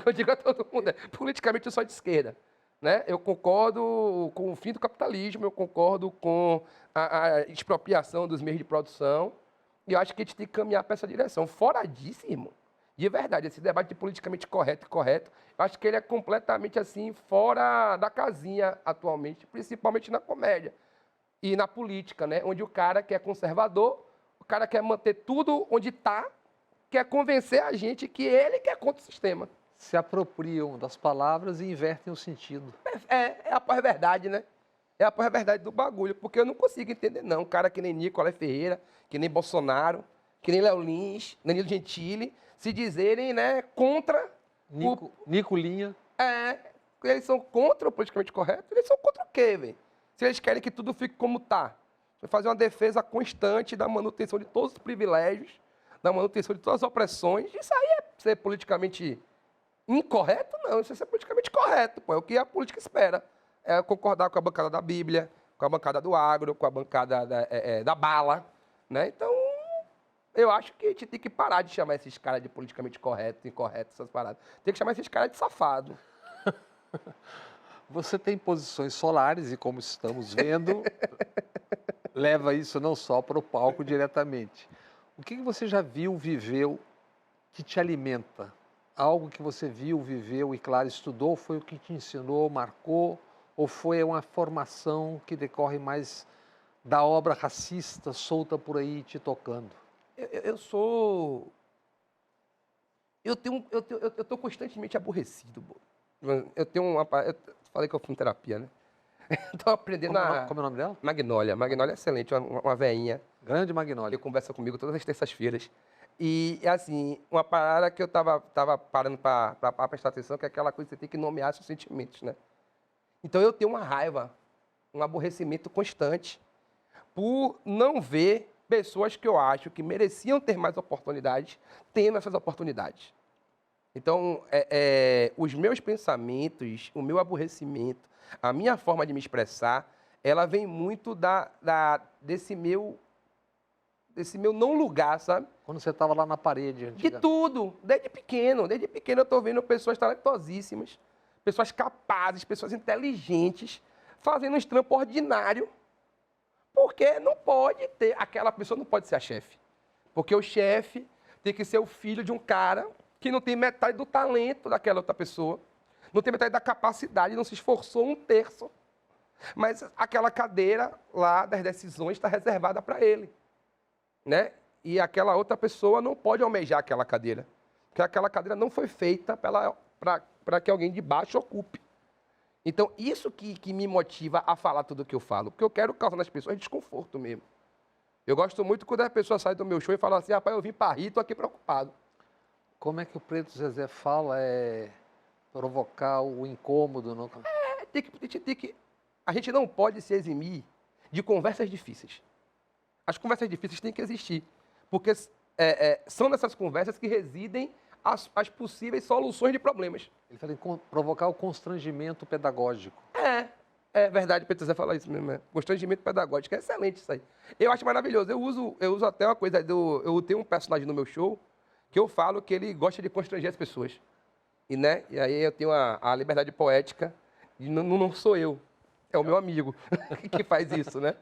Eu digo a todo mundo, politicamente eu sou de esquerda. Né? Eu concordo com o fim do capitalismo, eu concordo com a expropriação dos meios de produção, e eu acho que a gente tem que caminhar para essa direção. Fora disso, irmão, de verdade, esse debate de politicamente correto, eu acho que ele é completamente assim, fora da casinha atualmente, principalmente na comédia e na política, né? Onde o cara que é conservador, o cara quer manter tudo onde está, quer convencer a gente que ele que é contra o sistema. Se apropriam das palavras e invertem o sentido. É a pós-verdade, né? É a pós-verdade do bagulho, porque eu não consigo entender, não. Um cara que nem Nicolás Ferreira, que nem Bolsonaro, que nem Léo Lins, Danilo Gentili, se dizerem, né, contra... Nicolinha. Eles são contra o politicamente correto, eles são contra o quê, velho? Se eles querem que tudo fique como está. Vai fazer uma defesa constante da manutenção de todos os privilégios, da manutenção de todas as opressões, isso aí é ser politicamente... incorreto, não. Isso é politicamente correto, pô. É o que a política espera. É concordar com a bancada da Bíblia, com a bancada do agro, com a bancada da bala. Né? Então, eu acho que a gente tem que parar de chamar esses caras de politicamente correto, incorreto, essas paradas. Tem que chamar esses caras de safado. Você tem posições solares e, como estamos vendo, leva isso não só para o palco diretamente. O que você já viu, viveu, que te alimenta? algo que você viu, viveu e, claro, estudou, foi o que te ensinou, marcou, ou foi uma formação que decorre mais da obra racista solta por aí te tocando? Eu sou... Eu tô constantemente aborrecido, Bo. Eu tenho uma... Eu falei que eu fui em terapia, né? Tô aprendendo Como é o nome dela? Magnólia. Magnólia é excelente, uma veinha. Grande Magnólia. Ele conversa comigo todas as terças-feiras. E, assim, uma parada que eu tava parando para prestar atenção, que é aquela coisa que você tem que nomear seus sentimentos, né? Então, eu tenho uma raiva, um aborrecimento constante por não ver pessoas que eu acho que mereciam ter mais oportunidades, tendo essas oportunidades. Então, os meus pensamentos, o meu aborrecimento, a minha forma de me expressar, ela vem muito desse meu não lugar, sabe? Quando você estava lá na parede. De tudo, desde pequeno eu estou vendo pessoas talentosíssimas, pessoas capazes, pessoas inteligentes, fazendo um trampo ordinário, porque não pode ter, aquela pessoa não pode ser a chefe. Porque o chefe tem que ser o filho de um cara que não tem metade do talento daquela outra pessoa, não tem metade da capacidade, não se esforçou um terço, mas aquela cadeira lá das decisões está reservada para ele, né? E aquela outra pessoa não pode almejar aquela cadeira, porque aquela cadeira não foi feita para que alguém de baixo ocupe. Então, isso que me motiva a falar tudo o que eu falo, porque eu quero causar nas pessoas desconforto mesmo. Eu gosto muito quando a pessoa sai do meu show e fala assim, rapaz, eu vim para rir, estou aqui preocupado. Como é que o Preto Zezé fala? Provocar o incômodo? Não? A gente não pode se eximir de conversas difíceis. As conversas difíceis têm que existir, porque são nessas conversas que residem as possíveis soluções de problemas. Ele fala em provocar o constrangimento pedagógico. É verdade, Pedro Zé fala isso mesmo. Constrangimento pedagógico, é excelente isso aí. Eu acho maravilhoso. Eu uso até uma coisa, eu tenho um personagem no meu show que eu falo que ele gosta de constranger as pessoas. E aí eu tenho a liberdade poética, e não sou eu, é o meu amigo que faz isso, né?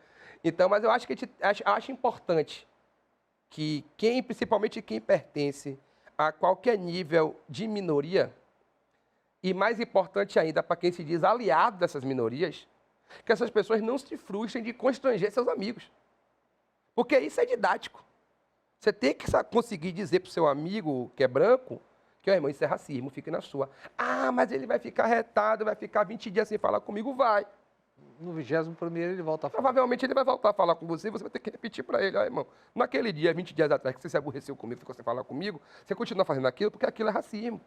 Então, mas eu acho que acho importante que principalmente quem pertence a qualquer nível de minoria, e mais importante ainda para quem se diz aliado dessas minorias, que essas pessoas não se frustrem de constranger seus amigos. Porque isso é didático. Você tem que conseguir dizer para o seu amigo que é branco que, irmão, isso é racismo, fique na sua. Ah, mas ele vai ficar retado, vai ficar 20 dias sem falar comigo, vai. No 21º ele volta a falar. Provavelmente ele vai voltar a falar com você e você vai ter que repetir para ele, irmão, naquele dia, 20 dias atrás, que você se aborreceu comigo, ficou sem falar comigo, você continua fazendo aquilo porque aquilo é racismo.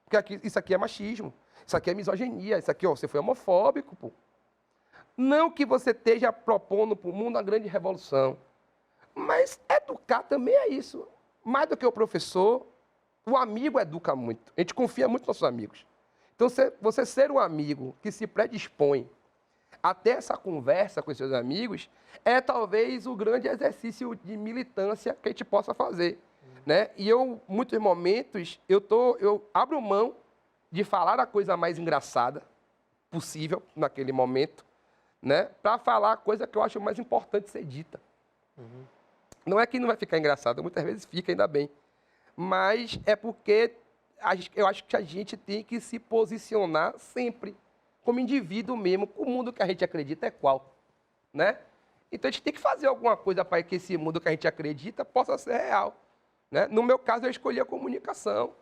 Porque isso aqui é machismo, isso aqui é misoginia, isso aqui, ó, você foi homofóbico, pô. Não que você esteja propondo para o mundo uma grande revolução, mas educar também é isso. Mais do que o professor, o amigo educa muito. A gente confia muito nos nossos amigos. Então, você ser um amigo que se predispõe a ter essa conversa com os seus amigos é talvez o grande exercício de militância que a gente possa fazer. Né? E muitos momentos, eu abro mão de falar a coisa mais engraçada possível naquele momento, né? Para falar a coisa que eu acho mais importante ser dita. Uhum. Não é que não vai ficar engraçado, muitas vezes fica, ainda bem. Mas é porque eu acho que a gente tem que se posicionar sempre, como indivíduo mesmo, com o mundo que a gente acredita é qual. Né? Então a gente tem que fazer alguma coisa para que esse mundo que a gente acredita possa ser real. Né? No meu caso, eu escolhi a comunicação.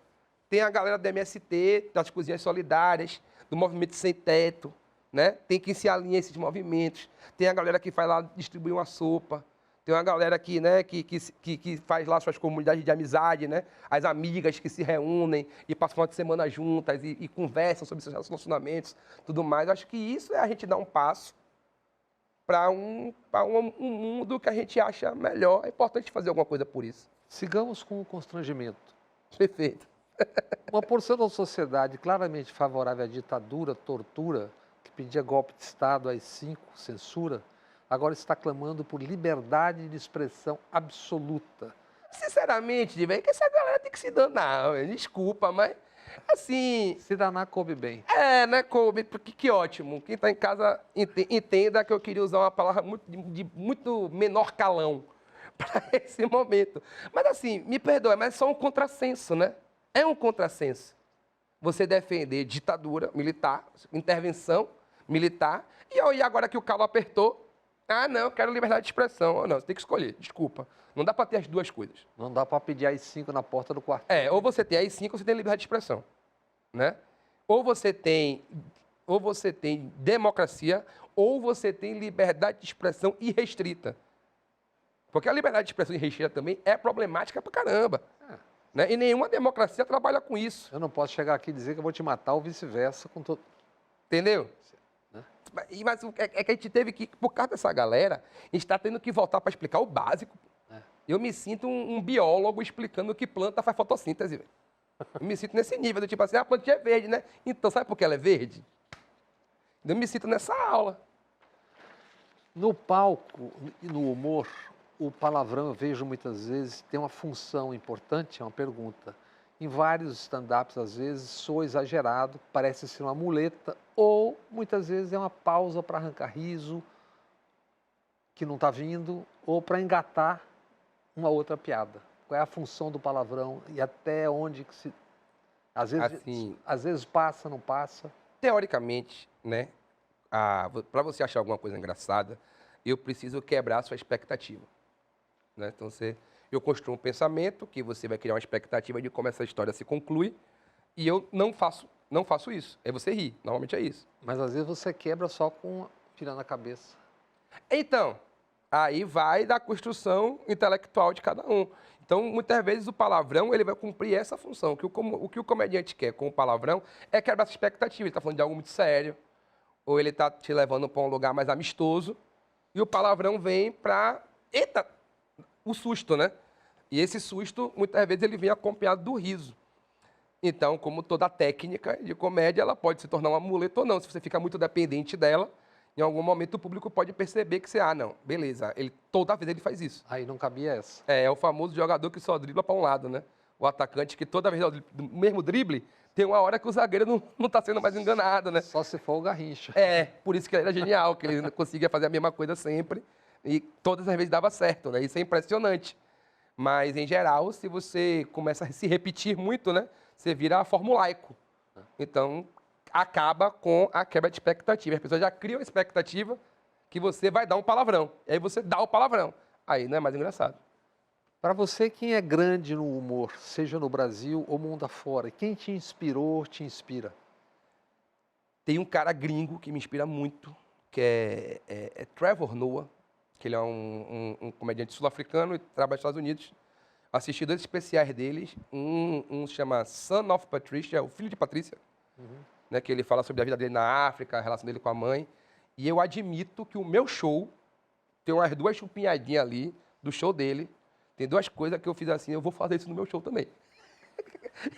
Tem a galera do MST, das Cozinhas Solidárias, do Movimento Sem Teto, né? Tem quem se alinha a esses movimentos. Tem a galera que vai lá distribuir uma sopa. Tem uma galera que, né, que faz lá suas comunidades de amizade, né? As amigas que se reúnem e passam uma semana juntas e conversam sobre seus relacionamentos, tudo mais. Acho que isso é a gente dar um passo para um mundo que a gente acha melhor. É importante fazer alguma coisa por isso. Sigamos com o constrangimento. Perfeito. Uma porção da sociedade claramente favorável à ditadura, tortura, que pedia golpe de Estado, AI-5, censura, agora está clamando por liberdade de expressão absoluta. Sinceramente, que essa galera tem que se danar. Desculpa, mas assim... Se danar coube bem. Né, coube, porque que ótimo. Quem está em casa entenda que eu queria usar uma palavra de muito menor calão para esse momento. Mas assim, me perdoe, mas é só um contrassenso, né? É um contrassenso você defender ditadura militar, intervenção militar, e agora que o calo apertou, não, eu quero liberdade de expressão. Não, você tem que escolher, desculpa. Não dá para ter as duas coisas. Não dá para pedir AI-5 na porta do quarto. Ou você tem AI-5 ou você tem liberdade de expressão. Né? Ou você tem democracia, ou você tem liberdade de expressão irrestrita. Porque a liberdade de expressão irrestrita também é problemática pra caramba. Né? E nenhuma democracia trabalha com isso. Eu não posso chegar aqui e dizer que eu vou te matar ou vice-versa. Entendeu? Né? Mas é que a gente teve que, por causa dessa galera, a gente está tendo que voltar para explicar o básico. Eu me sinto um biólogo explicando que planta faz fotossíntese. Eu me sinto nesse nível, do tipo assim, a plantinha é verde, né? Então, sabe por que ela é verde? Eu me sinto nessa aula. No palco e no humor, o palavrão, eu vejo muitas vezes, tem uma função importante, é uma pergunta. Em vários stand-ups, às vezes, sou exagerado, parece ser uma muleta, ou muitas vezes é uma pausa para arrancar riso, que não está vindo, ou para engatar uma outra piada. Qual é a função do palavrão e até onde que se... Às vezes, Assim, às vezes passa, não passa. teoricamente, né, para você achar alguma coisa engraçada, eu preciso quebrar a sua expectativa. Né? Então, eu construo um pensamento que você vai criar uma expectativa de como essa história se conclui, e eu não faço isso. Aí você ri, normalmente é isso. Mas às vezes você quebra só com tirando a cabeça. Então, aí vai da construção intelectual de cada um. Então, muitas vezes o palavrão ele vai cumprir essa função. O que o comediante quer com o palavrão é quebrar essa expectativa. Ele está falando de algo muito sério, ou ele está te levando para um lugar mais amistoso, e o palavrão vem para... Eita! O susto, né? E esse susto, muitas vezes, ele vem acompanhado do riso. Então, como toda técnica de comédia, ela pode se tornar uma muleta ou não. Se você fica muito dependente dela, em algum momento o público pode perceber que você, não, beleza, toda vez ele faz isso. Aí não cabia essa. É o famoso jogador que só dribla para um lado, né? O atacante que toda vez do mesmo drible, tem uma hora que o zagueiro não está sendo mais enganado, né? Só se for o Garrincha. Por isso que ele era genial, que ele conseguia fazer a mesma coisa sempre. E todas as vezes dava certo, né? Isso é impressionante. Mas, em geral, se você começa a se repetir muito, né? Você vira formulaico. Então, acaba com a quebra de expectativa. As pessoas já criam a expectativa que você vai dar um palavrão. E aí você dá o palavrão. Aí não é mais engraçado. Para você, quem é grande no humor, seja no Brasil ou mundo afora, quem te inspirou, te inspira? Tem um cara gringo que me inspira muito, que é Trevor Noah, que ele é um comediante sul-africano e trabalha nos Estados Unidos. Assisti 2 especiais deles. Um se chama Son of Patricia, o filho de Patrícia, né, que ele fala sobre a vida dele na África, a relação dele com a mãe. E eu admito que o meu show tem umas 2 chupinhadinhas ali do show dele. Tem 2 coisas que eu fiz assim, eu vou fazer isso no meu show também.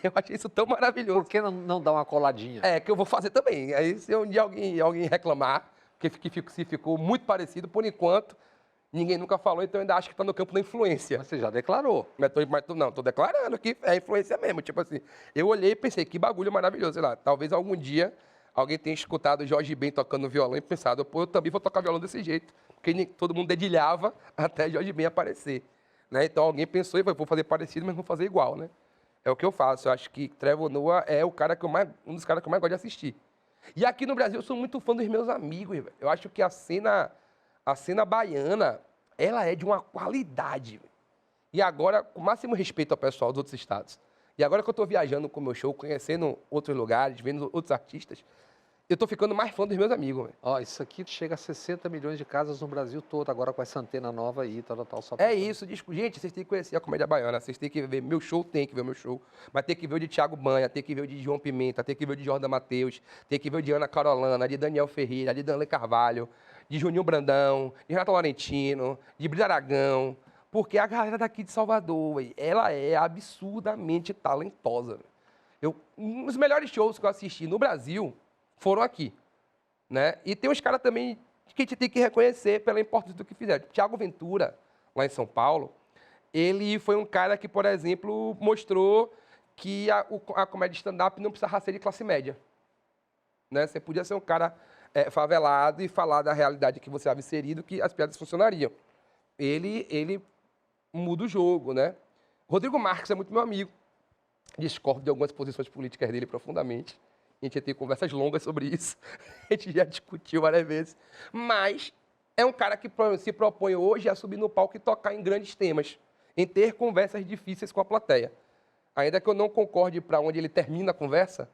Eu achei isso tão maravilhoso. Por que não dá uma coladinha? Que eu vou fazer também. Aí se um dia alguém reclamar, se ficou muito parecido, por enquanto, ninguém nunca falou, então eu ainda acho que está no campo da influência. Mas você já declarou. Não, estou declarando que é influência mesmo. Tipo assim, eu olhei e pensei, que bagulho maravilhoso. Sei lá, talvez algum dia alguém tenha escutado o Jorge Ben tocando violão e pensado, pô, eu também vou tocar violão desse jeito. Porque todo mundo dedilhava até Jorge Ben aparecer. Né? Então alguém pensou, vou fazer parecido, mas vou fazer igual, né? É o que eu faço. Eu acho que Trevor Noah é um dos caras que eu mais gosto de assistir. E aqui no Brasil eu sou muito fã dos meus amigos, velho. Eu acho que a cena baiana, ela é de uma qualidade. Véio. E agora, com o máximo respeito ao pessoal dos outros estados. E agora que eu estou viajando com o meu show, conhecendo outros lugares, vendo outros artistas, eu estou ficando mais fã dos meus amigos. Véio. Ó, isso aqui chega a 60 milhões de casas no Brasil todo, agora com essa antena nova aí, tal. Só isso, gente, vocês têm que conhecer a comédia baiana, vocês têm que ver meu show, tem que ver o meu show, mas tem que ver o de Thiago Banha, tem que ver o de João Pimenta, tem que ver o de Jordan Matheus, tem que ver o de Ana Carolana, de Daniel Ferreira, de Danley Carvalho, de Juninho Brandão, de Renato Laurentino, de Brito Aragão, porque a galera daqui de Salvador, véio, ela é absurdamente talentosa. Um dos melhores shows que eu assisti no Brasil foram aqui. Né? E tem uns caras também que a gente tem que reconhecer pela importância do que fizeram. Tiago Ventura, lá em São Paulo, ele foi um cara que, por exemplo, mostrou que a comédia stand-up não precisava ser de classe média. Né? Você podia ser um cara favelado e falar da realidade que você estava inserido, que as piadas funcionariam. Ele muda o jogo, né? Rodrigo Marques é muito meu amigo. discordo de algumas posições políticas dele profundamente. A gente já tem conversas longas sobre isso. A gente já discutiu várias vezes. Mas é um cara que se propõe hoje a subir no palco e tocar em grandes temas, em ter conversas difíceis com a plateia. Ainda que eu não concorde para onde ele termina a conversa,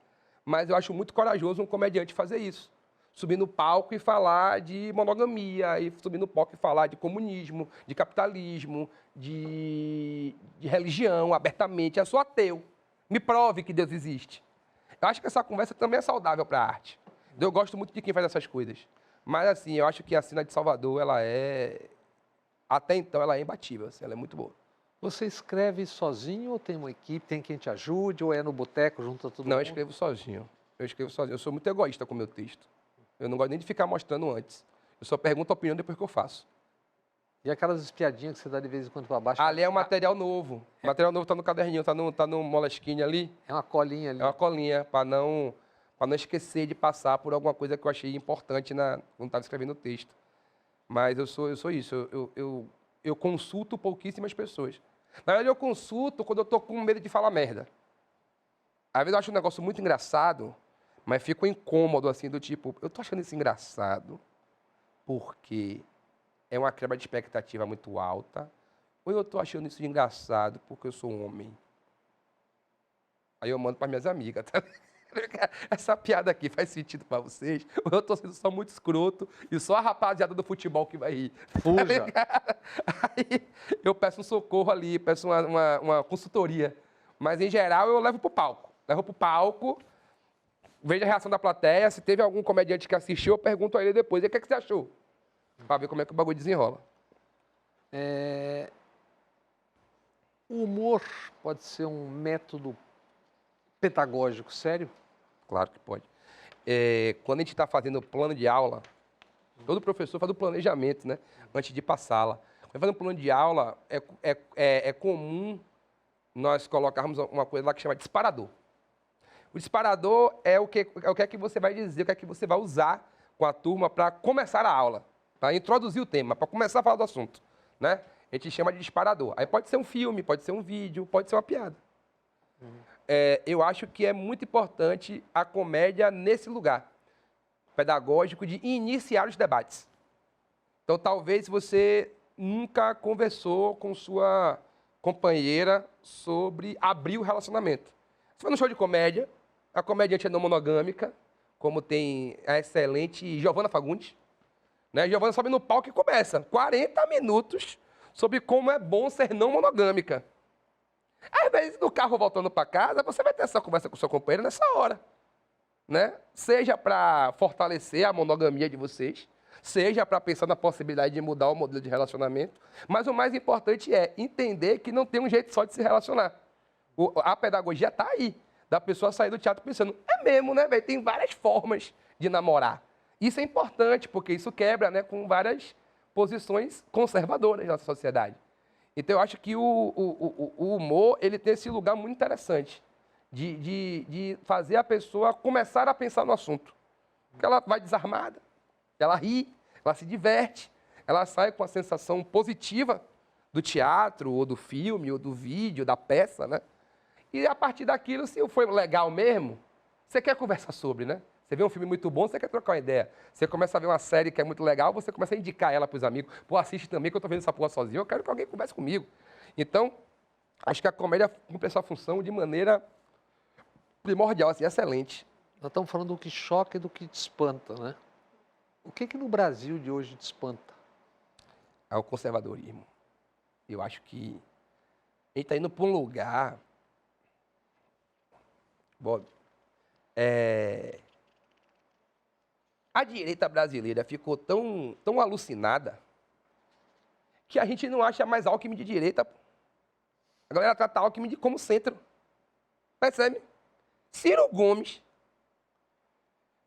mas eu acho muito corajoso um comediante fazer isso. Subir no palco e falar de monogamia, e subir no palco e falar de comunismo, de capitalismo, de religião, abertamente. Eu sou ateu. Me prove que Deus existe. Eu acho que essa conversa também é saudável para a arte. Eu gosto muito de quem faz essas coisas. Mas, assim, eu acho que a cena de Salvador, ela é... Até então, ela é imbatível, assim, ela é muito boa. Você escreve sozinho ou tem uma equipe, tem quem te ajude, ou é no boteco, junto a todo mundo? Não, eu escrevo sozinho. Eu escrevo sozinho. Eu sou muito egoísta com o meu texto. Eu não gosto nem de ficar mostrando antes. Eu só pergunto a opinião depois que eu faço. E aquelas espiadinhas que você dá de vez em quando para baixo? Ali é um material novo. O material novo está no caderninho, está no Moleskine ali. É uma colinha ali. É uma colinha, para não esquecer de passar por alguma coisa que eu achei importante quando estava escrevendo o texto. Mas eu sou isso. Eu consulto pouquíssimas pessoas. Na verdade, eu consulto quando eu estou com medo de falar merda. Às vezes eu acho um negócio muito engraçado, mas fico incômodo, assim, do tipo, eu tô achando isso engraçado porque é uma quebra de expectativa muito alta, ou eu tô achando isso engraçado porque eu sou um homem. Aí eu mando para minhas amigas, tá? Essa piada aqui faz sentido para vocês? Ou eu tô sendo só muito escroto e só a rapaziada do futebol que vai rir? Fuja. Aí eu peço um socorro ali, peço uma consultoria. Mas, em geral, eu levo pro palco. Vejo a reação da plateia. Se teve algum comediante que assistiu, eu pergunto a ele depois. E o que você achou? Para ver como é que o bagulho desenrola. O humor pode ser um método pedagógico, sério? Claro que pode. Quando a gente está fazendo plano de aula, todo professor faz o planejamento, né? Antes de passá-la. Quando faz um plano de aula, é comum nós colocarmos uma coisa lá que chama disparador. O disparador é o que é que você vai dizer, o que é que você vai usar com a turma para começar a aula, para introduzir o tema, para começar a falar do assunto, né? A gente chama de disparador. Aí pode ser um filme, pode ser um vídeo, pode ser uma piada. Eu acho que é muito importante a comédia nesse lugar pedagógico de iniciar os debates. Então, talvez você nunca conversou com sua companheira sobre abrir o relacionamento. Você vai no show de comédia, a comediante é não monogâmica, como tem a excelente Giovana Fagundes, né? Giovana sobe no palco e começa 40 minutos sobre como é bom ser não monogâmica. Às vezes, no carro voltando para casa, você vai ter essa conversa com sua companheira nessa hora, né? Seja para fortalecer a monogamia de vocês, seja para pensar na possibilidade de mudar o modelo de relacionamento, mas o mais importante é entender que não tem um jeito só de se relacionar. A pedagogia está aí, da pessoa sair do teatro pensando, é mesmo, né, velho? Tem várias formas de namorar. Isso é importante, porque isso quebra, né, com várias posições conservadoras na sociedade. Então, eu acho que o humor ele tem esse lugar muito interessante de fazer a pessoa começar a pensar no assunto. Porque ela vai desarmada, ela ri, ela se diverte, ela sai com a sensação positiva do teatro, ou do filme, ou do vídeo, da peça, né? E a partir daquilo, se foi legal mesmo, você quer conversar sobre, né? Você vê um filme muito bom, você quer trocar uma ideia. Você começa a ver uma série que é muito legal, você começa a indicar ela para os amigos. Pô, assiste também, que eu estou vendo essa porra sozinho, eu quero que alguém converse comigo. Então, acho que a comédia cumpre essa função de maneira primordial, assim, excelente. Nós estamos falando do que choca e do que te espanta, né? O que no Brasil de hoje te espanta? É o conservadorismo. Eu acho que a gente está indo para um lugar... Bob, a direita brasileira ficou tão alucinada que a gente não acha mais Alckmin de direita. A galera trata Alckmin como centro. Percebe? Ciro Gomes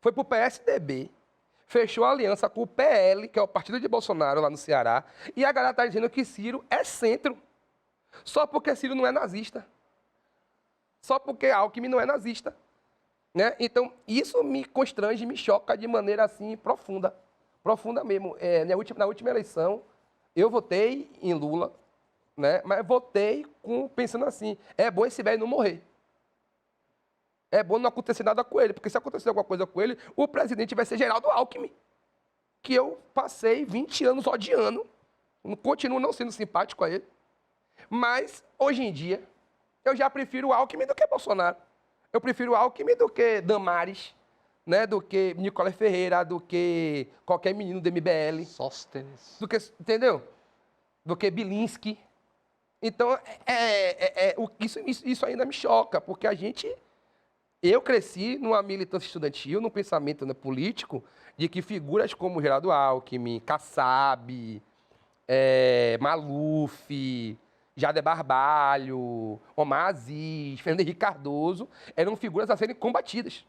foi para o PSDB, fechou a aliança com o PL, que é o partido de Bolsonaro lá no Ceará, e a galera está dizendo que Ciro é centro, só porque Ciro não é nazista. Só porque Alckmin não é nazista. Né? Então, isso me constrange, me choca de maneira assim profunda. Profunda mesmo. Na última eleição, eu votei em Lula, né? Mas votei pensando assim, é bom esse velho não morrer. é bom não acontecer nada com ele, porque se acontecer alguma coisa com ele, o presidente vai ser Geraldo Alckmin, que eu passei 20 anos odiando, continuo não sendo simpático a ele, mas, hoje em dia, eu já prefiro o Alckmin do que Bolsonaro. Eu prefiro o Alckmin do que Damares, né, do que Nicolás Ferreira, do que qualquer menino do MBL. Sóstenes. Do que, entendeu? Do que Bilinski. Então, isso ainda me choca, porque eu cresci numa militância estudantil, num pensamento, né, político, de que figuras como Geraldo Alckmin, Kassab, Maluf, Jader Barbalho, Omar Aziz, Fernando Henrique Cardoso, eram figuras a serem combatidas.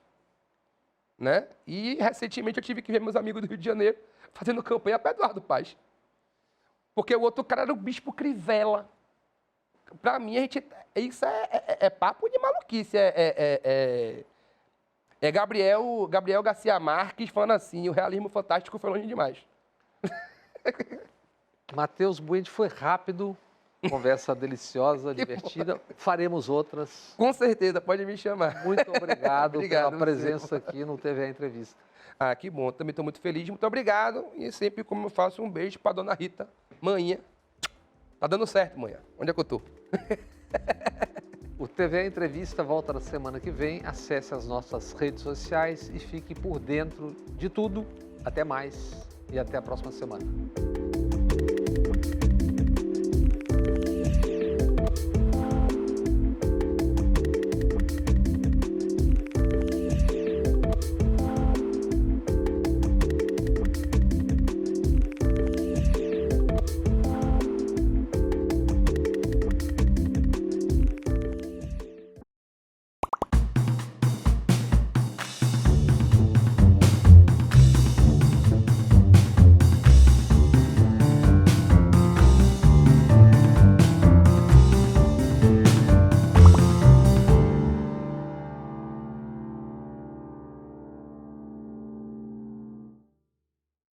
Né? E, recentemente, eu tive que ver meus amigos do Rio de Janeiro fazendo campanha para Eduardo Paz. Porque o outro cara era o Bispo Crivella. Para mim, isso é papo de maluquice. Gabriel Garcia Marques falando assim, o realismo fantástico foi longe demais. Matheus Buende, foi rápido, conversa deliciosa, divertida. Faremos outras. Com certeza, pode me chamar. Muito obrigado, Obrigado pela presença aqui no TV a Entrevista. Ah, que bom. Também estou muito feliz. Muito obrigado. E sempre, como eu faço, um beijo para dona Rita. Manhã. Tá dando certo, manhã. Onde é que eu tô? O TV a Entrevista volta na semana que vem. Acesse as nossas redes sociais e fique por dentro de tudo. Até mais e até a próxima semana.